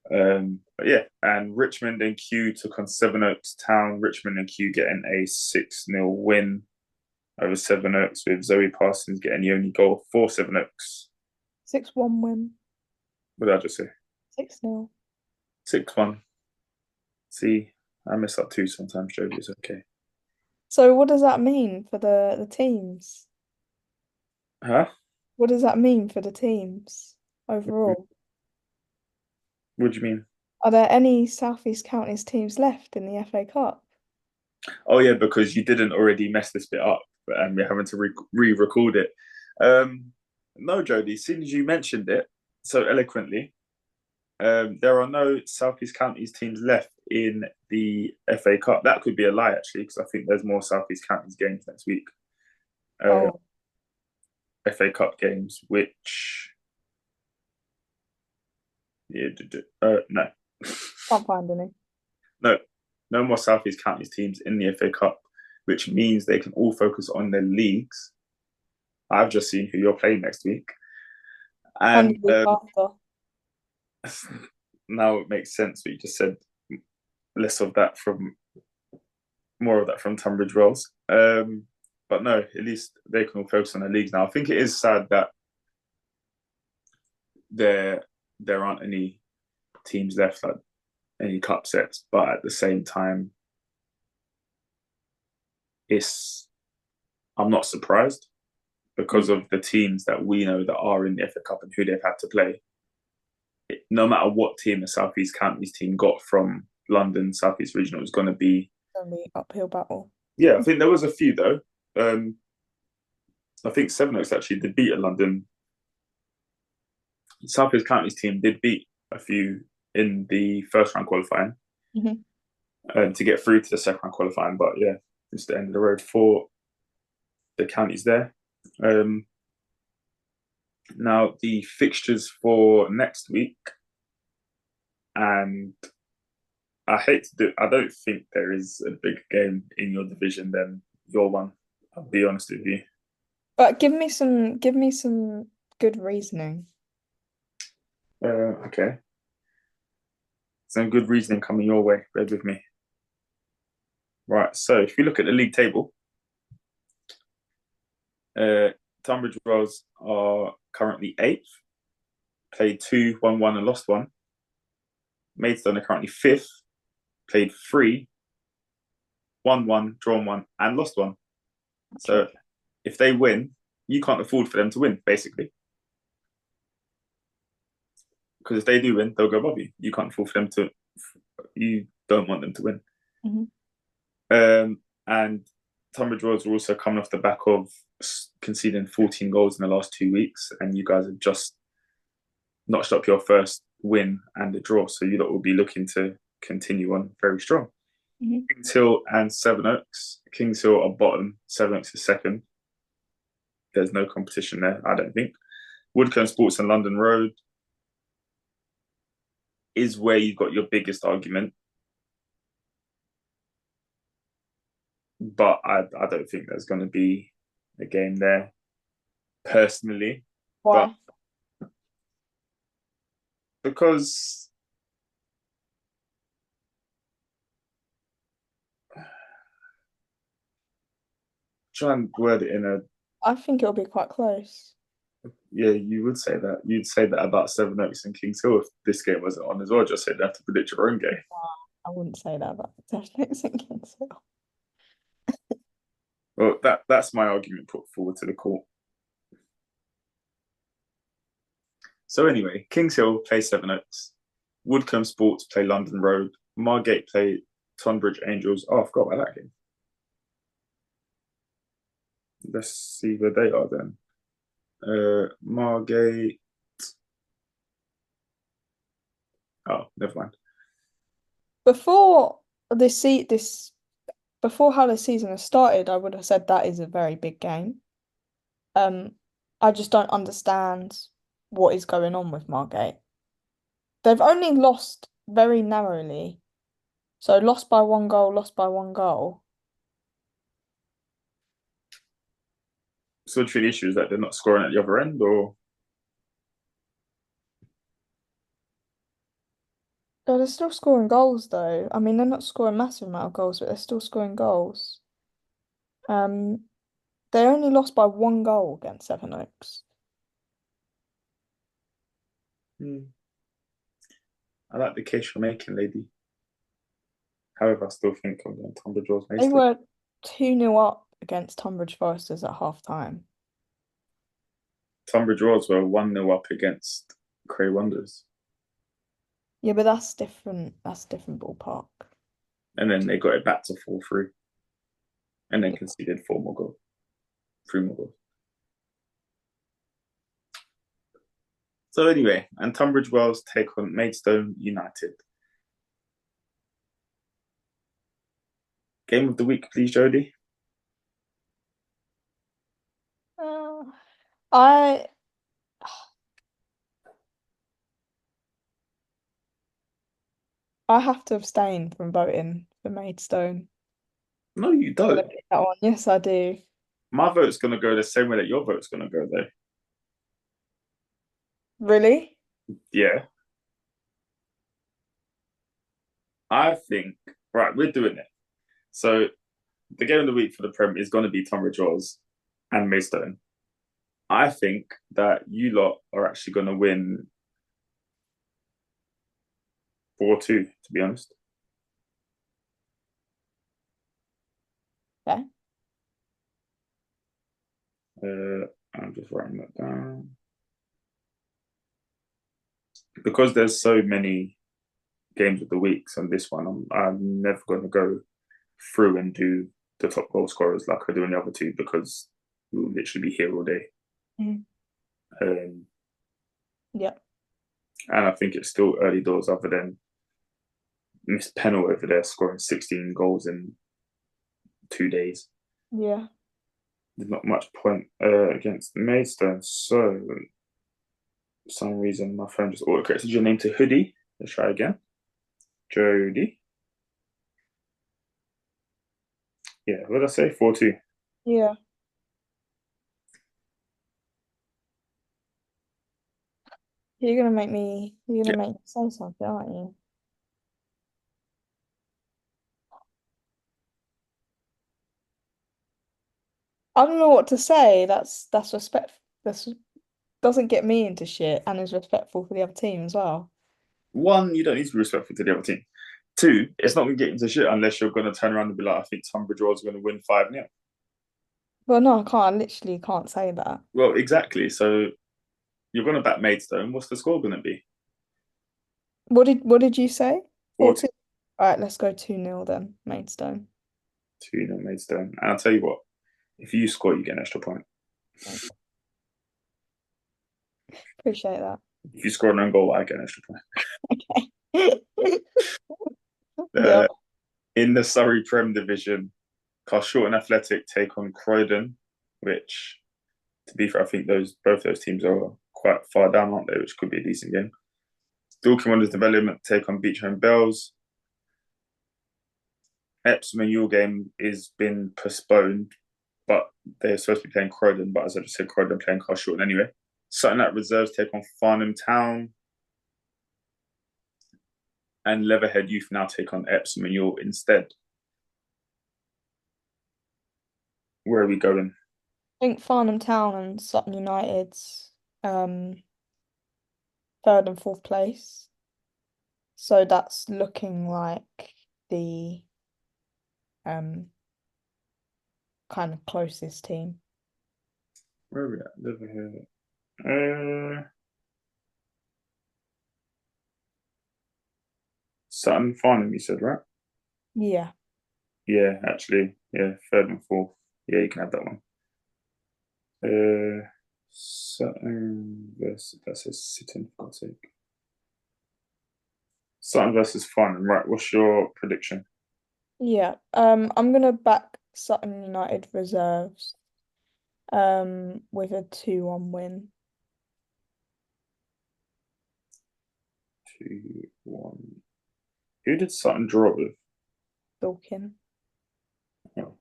But yeah, and Richmond and Q took on Sevenoaks Town. Richmond and Q getting a 6-0 win over Sevenoaks, with Zoe Parsons getting the only goal for Sevenoaks. 6-1 win. What did I just say? 6-0. 6-1. See, I mess up too sometimes, Jovi. It's okay. So what does that mean for the teams? Huh? What does that mean for the teams overall? What do you mean? Are there any South East Counties teams left in the FA Cup? Oh yeah, because you didn't already mess this bit up, and we're having to re-record it. No, Jody. As soon as you mentioned it so eloquently, there are no Southeast Counties teams left in the FA Cup. That could be a lie, actually, because I think there's more Southeast Counties games next week. Uh, Oh, FA Cup games, which yeah, no, can't find any. no, no more Southeast Counties teams in the FA Cup, which means they can all focus on their leagues. I've just seen who you're playing next week. And the And week after. now it makes sense what you just said. Less of that from more of that from Tunbridge Wells. But no, at least they can all focus on their leagues now. I think it is sad that there there aren't any teams left, like any cup sets, but at the same time, it's I'm not surprised Mm. because of the teams that we know that are in the FA Cup and who they've had to play. No matter what team the Southeast Counties team got from London Southeast Regional is going to be. Only uphill battle. Yeah, I think there was a few though. I think Sevenoaks actually did beat a London Southeast Counties team did beat a few in the first round qualifying Mhm. to get through to the second round qualifying. But yeah, it's the end of the road for the counties there. Um, Now the fixtures for next week, and I hate to do. I don't think there is a big game in your division than your one. I'll be honest with you. But give me some good reasoning. Okay, some good reasoning coming your way. Bear with me. Right, so if you look at the league table, uh, Tunbridge Wells are currently eighth, played two, won one, and lost one. Maidstone are currently fifth, played three, won one, drawn one, and lost one. Okay. So if they win, you can't afford for them to win, basically. Because if they do win, they'll go above you. You can't afford for them to. You don't want them to win. Mhm. And Tunbridge Wells are also coming off the back of conceding 14 goals in the last 2 weeks, and you guys have just notched up your first win and a draw, so you lot will be looking to continue on very strong. Mhm. Kings Hill and Sevenoaks. Kings Hill are bottom, Sevenoaks is second. There's no competition there, I don't think. Woodcote Sports and London Road is where you've got your biggest argument, but I don't think there's going to be a game there personally. But Why? because try and word it in a I think it'll be quite close. yeah, you would say that. You'd say that about Sevenoaks and Kings Hill if this game wasn't on as well. Just say they have to predict your own game. I wouldn't say that about Netflix and Kingsville. Well, that's my argument put forward to the court. So anyway, Kings Hill play Sevenoaks, Woodcombe Sports play London Road, Margate play Tonbridge Angels. Oh, I forgot about that game. Let's see where they are then. Margate. Oh, never mind. Before this before how the season has started, I would have said that is a very big game. Um, I just don't understand what is going on with Margate. They've only lost very narrowly. So lost by 1 goal, lost by 1 goal. So the issue is that they're not scoring at the other end, or Oh, they're still scoring goals though. I mean, they're not scoring massive amount of goals, but they're still scoring goals. Um, they only lost by 1 goal against Sevenoaks. hmm, I like the case you're making, lady. However, I still think I'm going Tunbridge Wells They Maidstone. were 2-0 up against Tunbridge Foresters at half time. Tunbridge Wells were 1-0 up against Cray Wonders. Yeah, but that's different. That's a different ballpark. And then they got it back to 4-3 and then conceded 4 more goals, 3 more goals. So anyway, and Tunbridge Wells take on Maidstone United. Game of the week, please, Jodie. Uh, I I have to abstain from voting for Maidstone. No, you I'm gonna don't. pick that one. Yes, I do. My vote's going to go the same way that your vote's going to go, though. Really? Yeah, I think, right, we're doing it. So the game of the week for the Prem is going to be Tunbridge Wells and Maidstone. I think that you lot are actually going to win 4-2, to be honest. Okay. I'm just writing that down. Because there's so many games of the weeks on this one, I'm never going to go through and do the top goal scorers like I do in the other two because we'll literally be here all day. Mm. Um, Yeah. and I think it's still early doors other than Miss Pennell over there scoring 16 goals in 2 days. Yeah. There's not much point against Maidstone. So, for some reason, my phone just auto corrected your name to Hoodie. Let's try again. Jody. Yeah, what did I say? 4-2. Yeah. You're Yeah. gonna make me say something, aren't you? I don't know what to say. That's respect. This doesn't get me into shit and is respectful for the other team as well. One, you don't need to be respectful to the other team. Two, it's not going to get into shit unless you're going to turn around and be like, I think Tunbridge Wells are going to win 5-0. Well, no, I can't. I literally can't say that. Well, exactly. So you're going to back Maidstone. What's the score going to be? What did you say? 4-2 4-2. All right, let's go 2-0 then, Maidstone. Maidstone. And I'll tell you what, if you score, you get an extra point. Appreciate that. If you score an own goal, I get an extra point. Okay. Yeah. Uh, in the Surrey Prem division, Carshot and Athletic take on Croydon, which, to be fair, I think both those teams are quite far down, aren't they? Which could be a decent game. Dorking Wanderers Development take on Beachhome Bells. Epsom and your game is been postponed, but they're supposed to be playing Croydon. But as I just said, Croydon playing Carshot anyway. Sutton at Reserves take on Farnham Town. And Leatherhead Youth now take on Epsom and York instead. Where are we going? I think Farnham Town and Sutton United's um third and fourth place. So that's looking like the um kind of closest team. Where are we at? Leatherhead. Uh, Sutton Farnham, you said, right? Yeah. Yeah, actually, yeah, third and fourth. Yeah, you can have that one. Sutton versus that's a sitting for God's sake. Sutton versus Farnham, right? What's your prediction? Yeah. I'm gonna back Sutton United reserves with a 2-1 win. 2-1. Who did Sutton draw with? Dorking. Oh.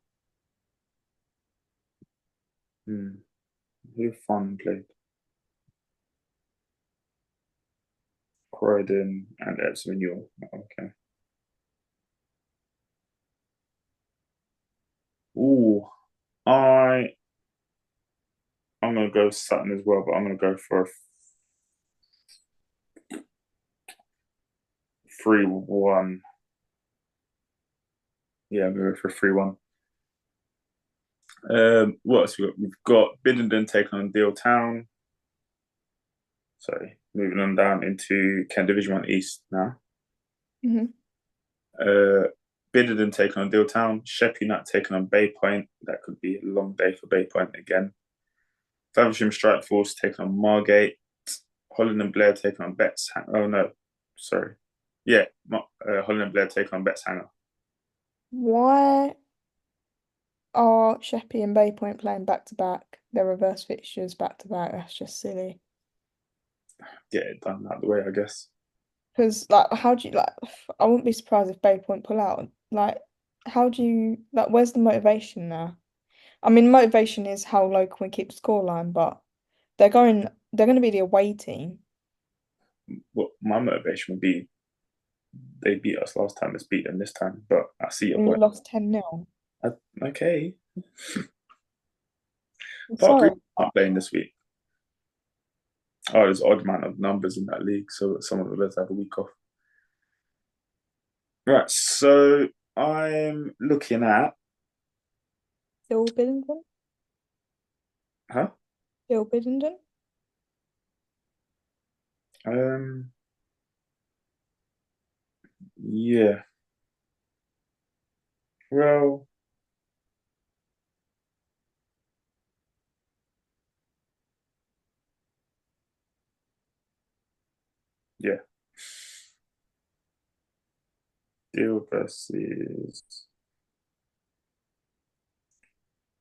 Who Farnham played? Croydon and Epsom and York. Okay. Ooh, I I'm gonna go Sutton as well, but I'm gonna go for a 3-1. Yeah, I'm gonna go for a 3-1. What else we got? We've got Biddenden taking on Deal Town. Sorry, moving on down into Kent Division 1 East now. Hmm. Uh, Biddenden taking on Deal Town. Sheppey Nut taking on Bay Point. That could be a long day for Bay Point again. Faversham Strike Force taking on Margate. Holland and Blair taking on Betts. Oh no, sorry. Yeah, Holland and Blair taking on Betts Hanger. Why are Sheppey and Bay Point playing back to back? Their reverse fixtures back to back. That's just silly. Get it done out the way, I guess. Because like, how do you like? I wouldn't be surprised if Bay Point pull out. Like, how do you like? Where's the motivation there? I mean, motivation is how low can we keep the scoreline, but they're going. They're going to be the away team. What my motivation would be, they beat us last time, let's beat them this time. But I see your And you point. lost 10-0. I, okay. I'm Park Group sorry. aren't playing this week. Oh, there's odd amount of numbers in that league, so some of us have a week off. Right, so I'm looking at, Still Biddenden? huh? Still Biddenden? Um, yeah. Well, yeah. Deal versus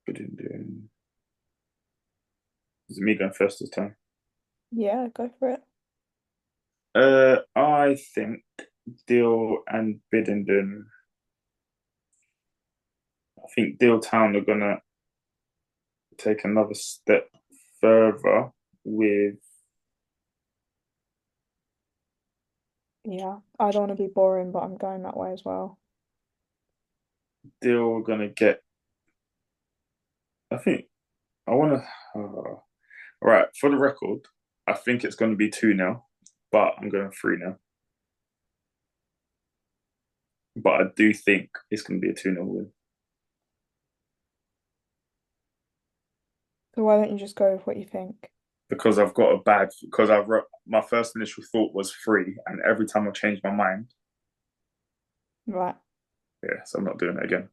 Biddenden. Is it me going first this time? Yeah, go for it. I think Deal and Biddenden. I think Deal Town are gonna take another step further with Yeah, I don't want to be boring, but I'm going that way as well. Deal gonna get. I think I want to. Right, for the record, I think it's going to be 2-0, but I'm going 3-0. But I do think it's going to be a 2-0 win. So why don't you just go with what you think? because I've got a bad because I've wrote my first initial thought was free, and every time I change my mind, Right. yeah, so I'm not doing it again.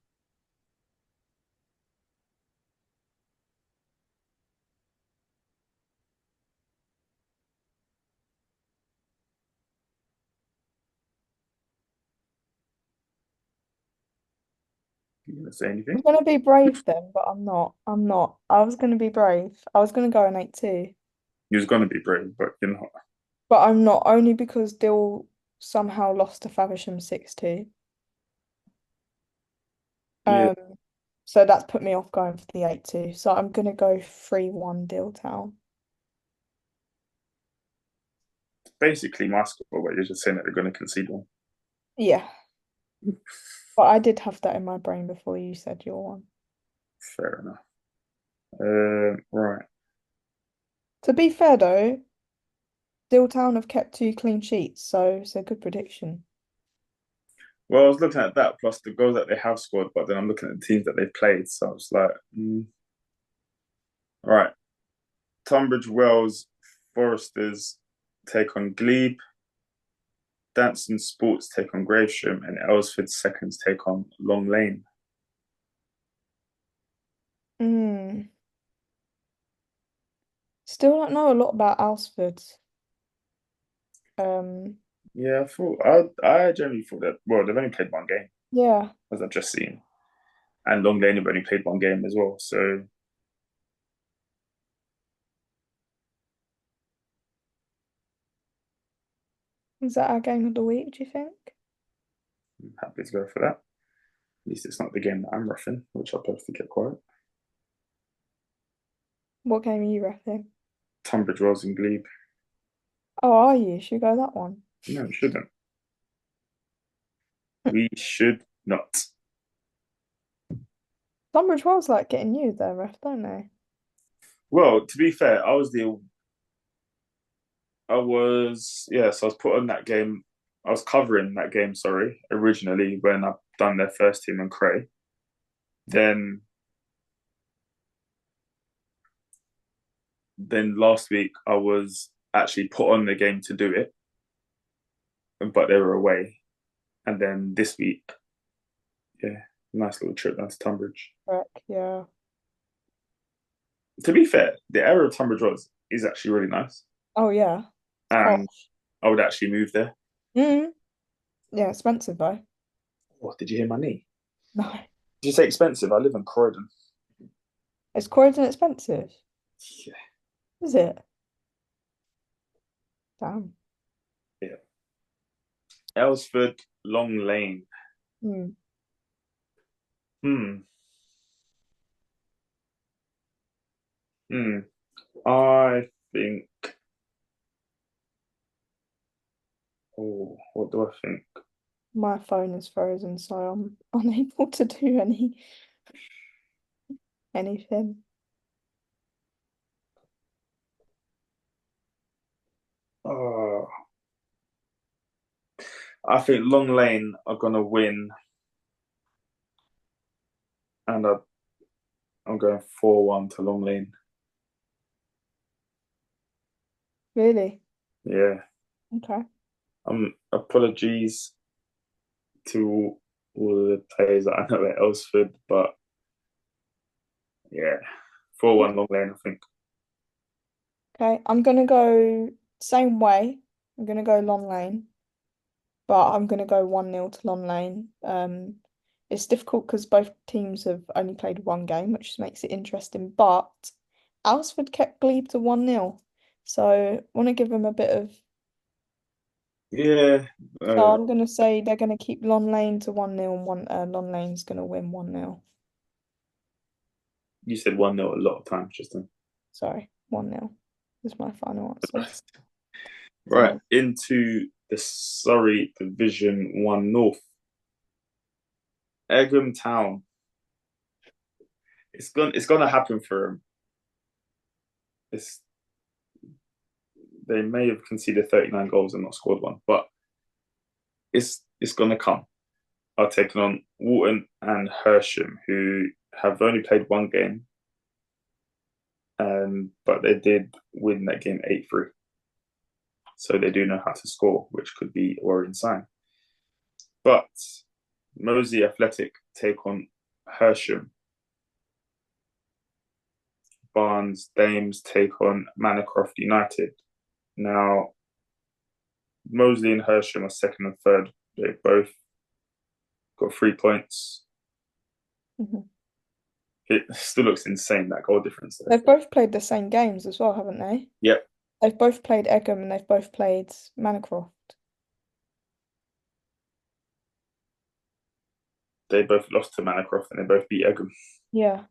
You gonna say I'm anything? gonna be brave then, but I'm not. I'm not. I was gonna be brave. I was gonna go an 8-2, You was gonna be brave, but you're not. but I'm not only because Dill somehow lost to Faversham 6-2. Yeah, Um, so that's put me off going for the 8-2. So I'm gonna go 3-1 Dill Town. basically my score, but you're just saying that they're gonna concede one. Yeah, but I did have that in my brain before you said your one. Fair enough. Right. To be fair though, Dill Town have kept 2 clean sheets, so it's a good prediction. Well, I was looking at that plus the goals that they have scored, but then I'm looking at the teams that they've played, so I was like, all right. Tunbridge Wells Foresters take on Glebe, Danson Sports take on Gravesham, and Aylesford Seconds take on Long Lane. Mm. Still don't know a lot about Alsford. Um, Yeah, I generally thought that. Well, they've only played one game, yeah. as I've just seen, and Long Lane have only played one game as well. So Is that our game of the week, do you think? I'm happy to go for that. At least it's not the game that I'm roughing, which I'll both keep quiet. What game are you repping? Tunbridge Wells and Glebe. Oh, are you? Should we go that one? No, we shouldn't. We should not. Tunbridge Wells like getting you there, ref, don't they? Well, to be fair, so I was put on that game. I was covering that game, sorry, originally when I done their first team in Cray. Then last week I was actually put on the game to do it, but they were away. And then this week, yeah, nice little trip down to Tunbridge. Correct, yeah. To be fair, the area of Tunbridge was is actually really nice, Oh yeah. It's and posh. I would actually move there. Mm. Yeah, expensive though. What did you hear my knee? No. Did you say expensive? I live in Croydon. Is Croydon expensive? Yeah, Is it? Damn. yeah. Aylesford, Long Lane. Hmm. Hmm. Hmm. I think. Oh, what do I think? My phone is frozen, so I'm unable to do anything. Oh, I think Long Lane are gonna win, and I'm going 4-1 to Long Lane. Really? Yeah. Okay. Apologies to all the players that I know at Elsford, but yeah, 4-1 Long Lane, I think. Okay, I'm gonna go same way. I'm gonna go Long Lane, but I'm gonna go 1-0 to Long Lane. It's difficult because both teams have only played one game, which makes it interesting. But Alsford kept Glebe to 1-0, so want to give them a bit of. Yeah, So I'm gonna say they're gonna keep Long Lane to 1-0, and Long Lane's gonna win 1-0. you said 1-0 a lot of times just then. Sorry, 1-0 is my final answer. Right, So into the Surrey Division 1 North. Egham Town. It's gonna happen for them. It's they may have conceded 39 goals and not scored one, but it's gonna come. Are taking on Walton and Hersham, who have only played one game. but they did win that game 8-3. So they do know how to score, which could be a worrying sign. But Moseley Athletic take on Hersham. Barnes Dames take on Manacroft United. Now, Moseley and Hersham are second and third. They both got 3 points. Mhm. It still looks insane, that goal difference there. They've both played the same games as well, haven't they? Yep, They've both played Egham and they've both played Manacroft. they both lost to Manacroft and they both beat Egham. Yeah.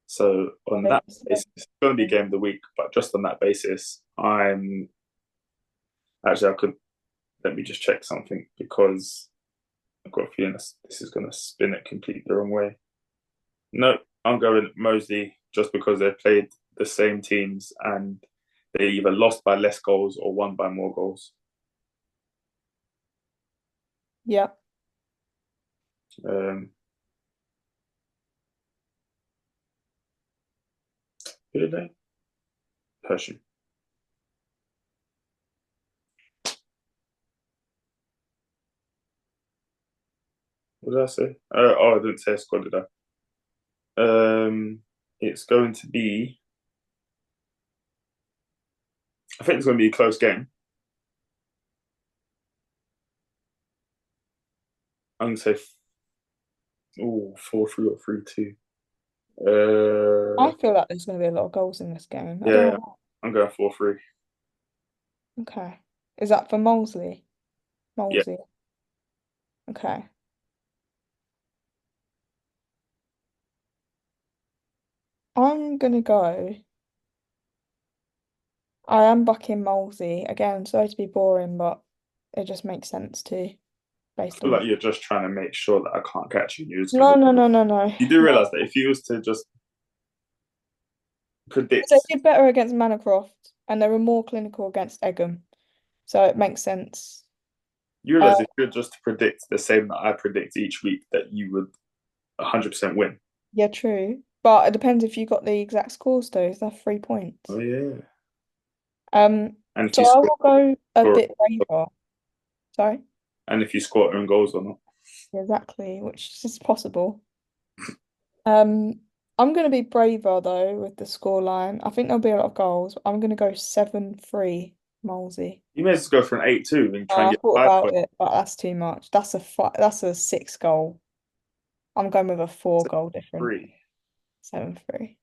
So on They that missed basis, it's going to be game of the week. But just on that basis, I'm actually I could let me just check something because I've got a feeling this is going to spin it completely the wrong way. No, I'm going Moseley just because they played the same teams and they either lost by less goals or won by more goals. Yeah. Um, who did they? Hershey. What did I say? Oh, I didn't say a squad, did I? It's going to be. I think it's going to be a close game. I'm going to say, 4-3 or 3-2. I feel like there's going to be a lot of goals in this game. I don't Yeah, know. I'm going 4-3. Okay. Is that for Moseley? Yeah, Moseley. Okay. I'm gonna go. I am bucking Moseley. Again, sorry to be boring, but it just makes sense too, I based feel on like the. you're just trying to make sure that I can't catch you. You're just No, gonna. no, no, no, no. You do No. realize that if you was to just They predict, did better against Manacroft, and they were more clinical against Egham, so it makes sense. you Uh, realize if you're just to predict the same that I predict each week, that you would 100% win. yeah, true. But it depends if you got the exact scores though. That's 3 points. Oh yeah. Um, And if so you I score, will go a bit braver. Sorry. and if you score own goals or not. Exactly, which is possible. Um, I'm going to be braver though with the scoreline. I think there'll be a lot of goals. I'm going to go 7-3 Molesey. You may as well go for an 8-2 and try and I get thought five about points. it, but that's too much. That's a 6 goal. I'm going with a 4 goal difference. 3. 7-3.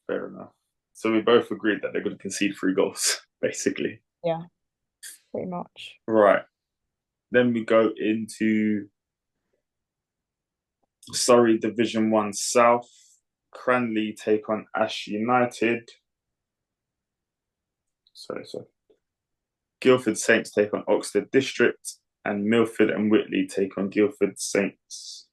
Fair enough. So we both agreed that they're going to concede 3 goals, basically. Yeah, pretty much. Right. Then we go into Surrey Division 1 South. Cranley take on Ash United. Sorry. Guildford Saints take on Oxford District. And Milford and Whitley take on Guildford Saints.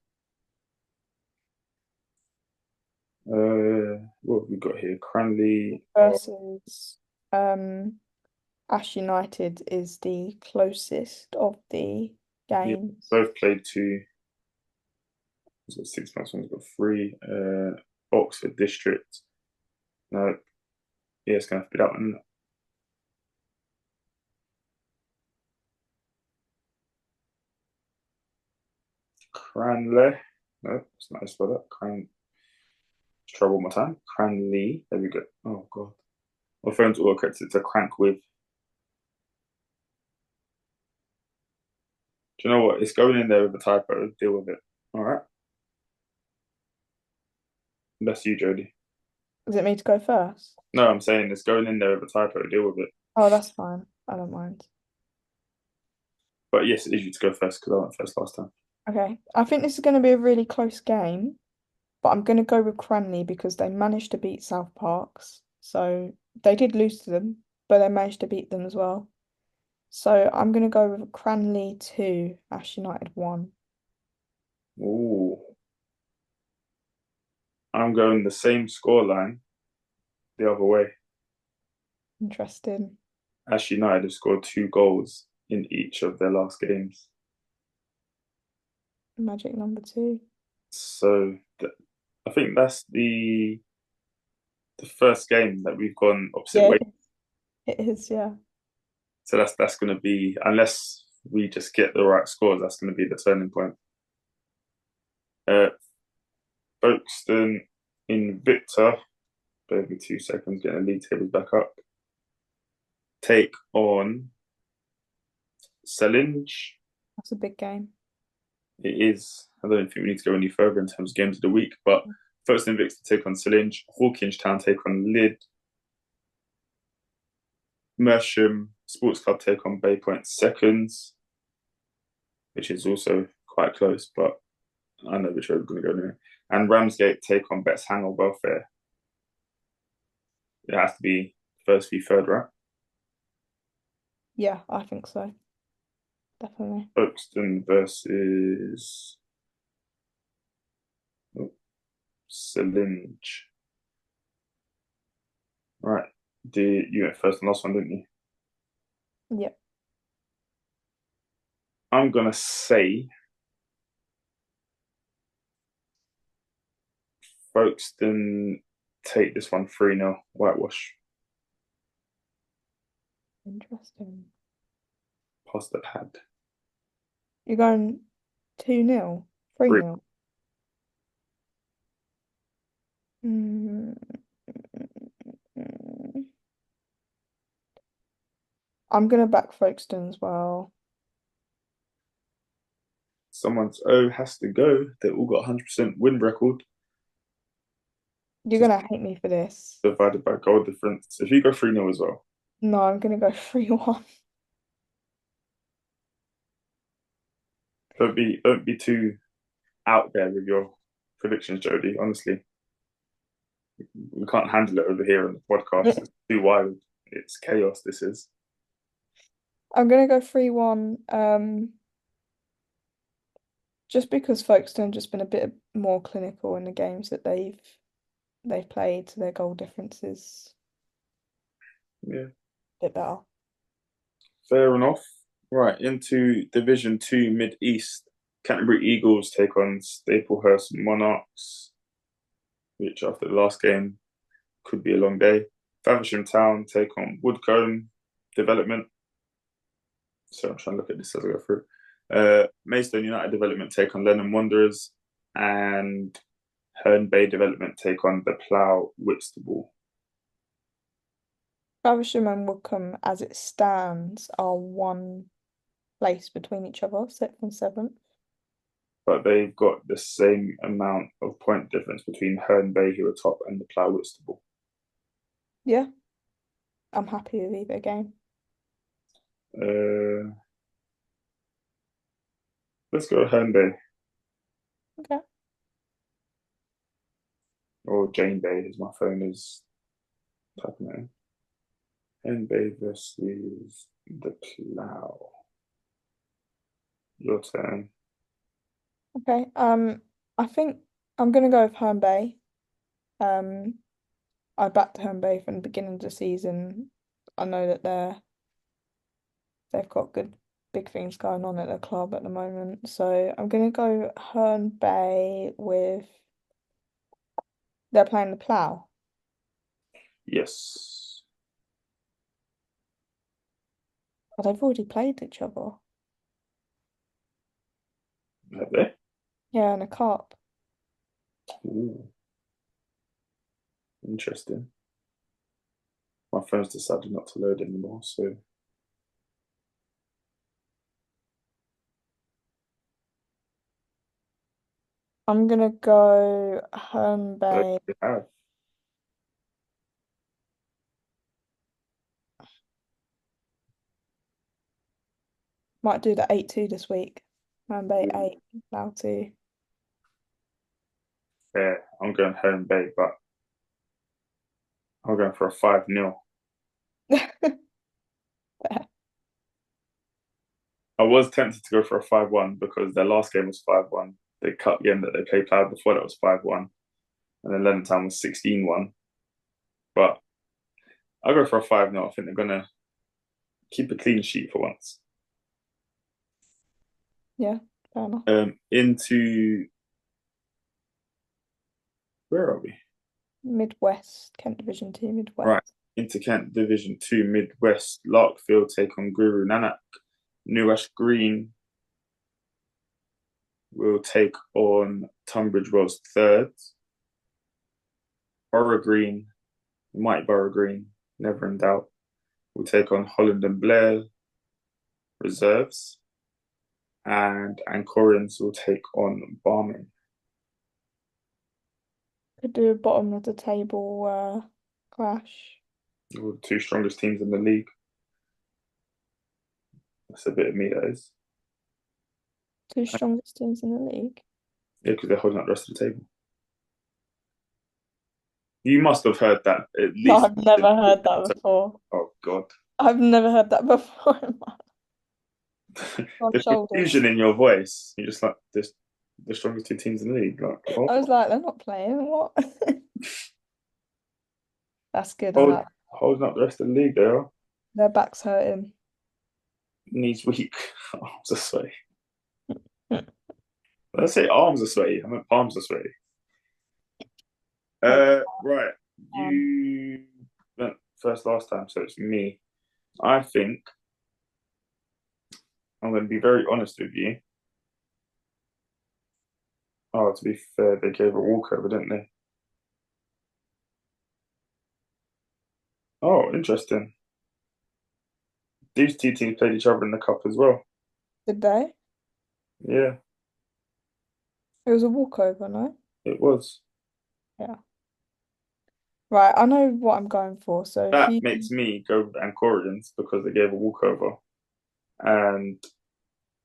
What have we got here? Cranley. Versus Ash United is the closest of the Yeah, games. both played 2. He's got 6 points, one's got 3. Oxford District. No, yeah, it's going to have to be that one. Cranley. No, it's not spell that. Trouble my time. Cranley. There we go. Oh, God. My phone's all corrected to crank with. Do you know what? It's going in there with a typo. Deal with it. All right. That's you, Jody. Is it me to go first? No, I'm saying it's going in there with a typo. Deal with it. Oh, that's fine. I don't mind. But yes, it is you to go first because I went first last time. Okay. I think this is going to be a really close game, but I'm going to go with Cranley because they managed to beat South Parks. So they did lose to them, but they managed to beat them as well. So I'm going to go with Cranley 2, Ash United 1. Ooh. I'm going the same scoreline the other way. Interesting. Ash United have scored 2 goals in each of their last games. Magic number 2. So I think that's the the first game that we've gone opposite Yeah, way. it is. Yeah. So that's going to be, unless we just get the right scores, that's going to be the turning point. Uh, Folkestone in Victor, bear with me 2 seconds, getting the league tables back up. Take on Selinge. That's a big game. It is. I don't think we need to go any further in terms of games of the week, but Folkestone Victor take on Selinge, Hawkinge Town take on Lyd, Mersham Sports Club take on Bay Point Seconds, which is also quite close, but I know which way we're going to go anyway. And Ramsgate take on Betts Hang or Welfare. It has to be first v third, right? Yeah, I think so. Definitely. Folkestone versus Selinge. Right. You went first and last one, didn't you? Yep. I'm going to say Folkestone take this one 3-0 whitewash. Interesting. Pass the pad. You're going 2-0, 3-0. Mm, I'm gonna back Folkestone as well. Someone's O has to go. They all got 100% win record. You're Just gonna hate me for this. divided by goal difference. If you go 3-0 as well, No, I'm gonna go 3-1. don't be too out there with your predictions, Jody. Honestly, we can't handle it over here on the podcast. It's too wild. It's chaos. This is. I'm gonna go 3-1. Just because Folkestone just been a bit more clinical in the games that they've played, so their goal difference is Yeah, a bit better. fair enough. Right, into Division 2 Mid East. Canterbury Eagles take on Staplehurst Monarchs, which after the last game could be a long day. Faversham Town take on Woodcombe Development. So I'm trying to look at this as I go through. Maidstone United Development take on Lennon Wanderers, and Herne Bay Development take on the Plough Whitstable. Faversham and Wickham, as it stands, are one place between each other, 6th and 7th. But they've got the same amount of point difference between Herne Bay, who are top, and the Plough Whitstable. Yeah, I'm happy with either game. Uh, let's go Herne Bay Okay. or Jane Bay, as my phone is typing it in. Herne Bay versus the Plough. Your turn. Okay. I think I'm gonna go with Herne Bay. Um, I backed Herne Bay from the beginning of the season. I know that they've got good big things going on at the club at the moment. So I'm gonna go Herne Bay with they're playing the Plough. Yes. But they've already played each other. Have they? Yeah, in a cup. Ooh, interesting. My phone's decided not to load anymore, so I'm gonna go Herne Bay. they have. Might do the 8-2 this week. Herne Bay 8, now 2. Yeah, I'm going Herne Bay, but I'm going for a 5-0. I was tempted to go for a 5-1 because their last game was 5-1. The cup game that they played Plough before that was 5-1. And then Lennon Town was 16-1. But I'll go for a 5-0. I think they're gonna keep a clean sheet for once. Yeah, fair enough. Into where are we? Midwest, Kent Division 2 Right. Midwest. Into Kent Division 2 Midwest. Larkfield take on Guru Nanak. Newash Green will take on Tunbridge Wells Thirds. Borough Green, Mighty Borough Green, never in doubt, will take on Holland and Blair Reserves. And Ancorians will take on Barming. Could do a bottom of the table clash. The two strongest teams in the league. That's a bit of me, that is. Two strongest teams in the league. Yeah, because they're holding up the rest of the table. You must have heard that at No, least. I've never heard that before. Oh, God. I've never heard that before in my The shoulders. confusion in your voice. You're just like, this, the strongest two teams in the league. Like, oh, I was like, they're not playing. What? That's good. I hold, like holding up the rest of the league, they are. their backs hurting. Knees weak. Arms are sweaty. Did I say arms are sweaty? I meant palms are sweaty. Take Right. You went first last time, so it's me. I think I'm going to be very honest with you. Oh, to be fair, they gave a walkover, didn't they? Oh, interesting. These two teams played each other in the cup as well. Good day. Yeah, It was a walkover, no? it was. Yeah. Right, I know what I'm going for. So if That you makes me go with the Ancorians because they gave a walkover. And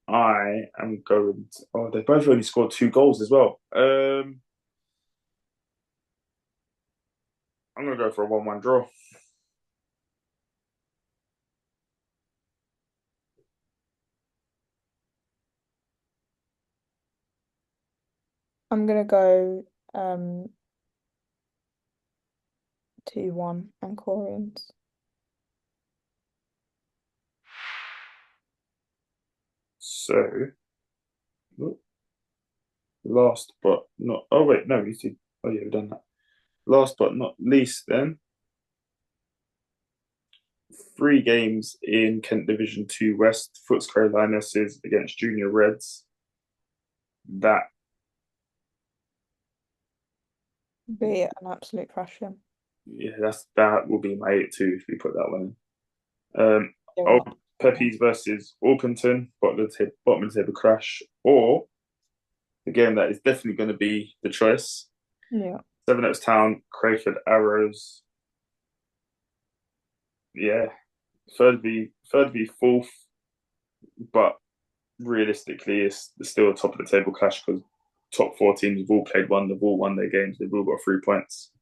I am going to, oh, they both only scored 2 goals as well. I'm going to go for a 1-1 draw. I'm gonna go 2-1 Anchorians. So, last but not, oh, wait, no, you see, oh, yeah, we've done that. Last but not least, then, 3 games in Kent Division 2 West. Footscray Lionesses against Junior Reds. That, Be an absolute crushing. yeah, that will be my 8-2 if we put that one in. Yeah, Old Peppies versus Orpington, bottom of the table crash, or the game that is definitely going to be the choice. yeah. Sevenoaks Town, Crayford Arrows. Yeah, third v fourth, but realistically, it's still a top of the table clash because top 4 teams have all played one, they've all won their games, they've all got 3 points.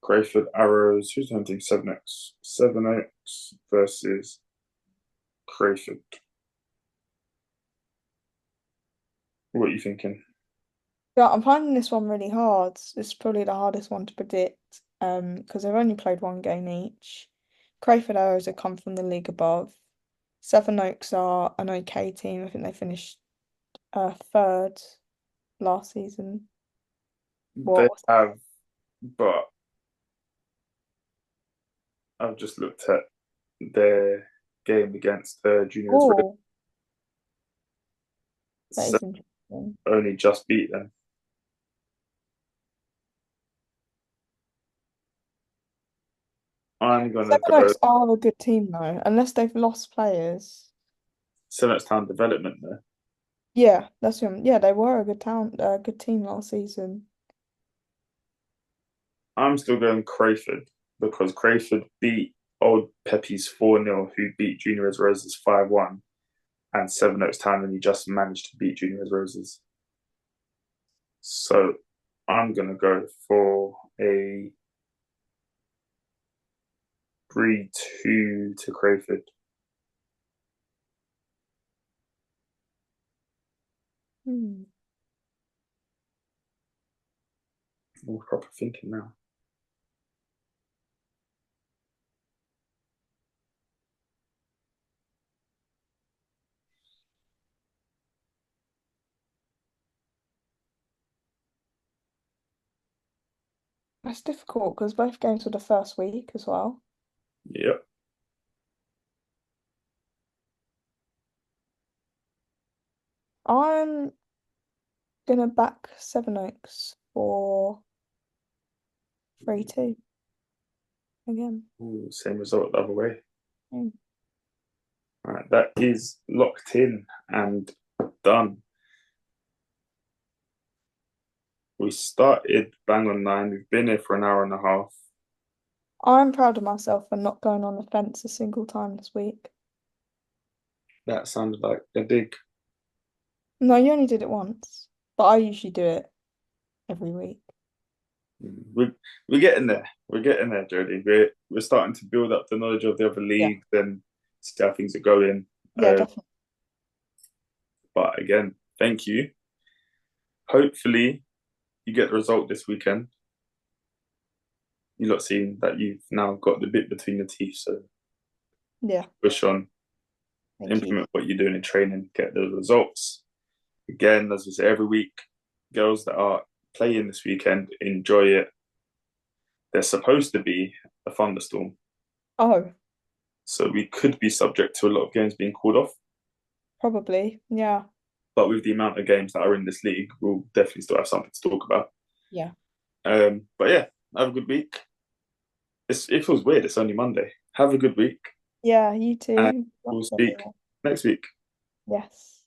Crayford Arrows, who's hunting Sevenoaks? Sevenoaks versus Crayford. What are you thinking? Yeah, I'm finding this one really hard. This is probably the hardest one to predict, because they've only played one game each. Crayford Arrows have come from the league above. Sevenoaks are an okay team. I think they finished third last season. They What? have, but I've just looked at their game against Juniors Red, Oh, that so is interesting. only just beat them. I'm gonna go Sevenoaks are a good team though, unless they've lost players. Sevenoaks Town Development there. Yeah, that's him. Yeah, they were a good team last season. I'm still going Crayford because Crayford beat Old Peppies 4-0, who beat Juniors Roses 5-1, and Sevenoaks Town only just managed to beat Juniors Roses. So I'm gonna go for a 3-2 to Crayford. Hmm. More proper thinking now. It's difficult because both games were the first week as well. Yep. I'm gonna back Seven Oaks for 3-2 again. Ooh, same result the other way. Mm. All right, that is locked in and done. We started bang on 9. We've been here for an hour and a half. I'm proud of myself for not going on the fence a single time this week. That sounded like a dig. No, you only did it once, but I usually do it every week. We're getting there. We're getting there, Jodie. We're starting to build up the knowledge of the other Yeah. leagues and see how things are going. Yeah, definitely. But again, thank you. Hopefully, you get the result this weekend. You lot seen that you've now got the bit between your teeth, so Yeah, push on, thank you. implement what you're doing in training, get those results. Again, as we say every week, girls that are playing this weekend, enjoy it. There's supposed to be a thunderstorm, Oh, so we could be subject to a lot of games being called off. probably. Yeah. But with the amount of games that are in this league, we'll definitely still have something to talk about. Yeah. But yeah, have a good week. It feels weird. It's only Monday. Have a good week, Yeah, you and too. we'll Lots speak everyone. next week. Yes.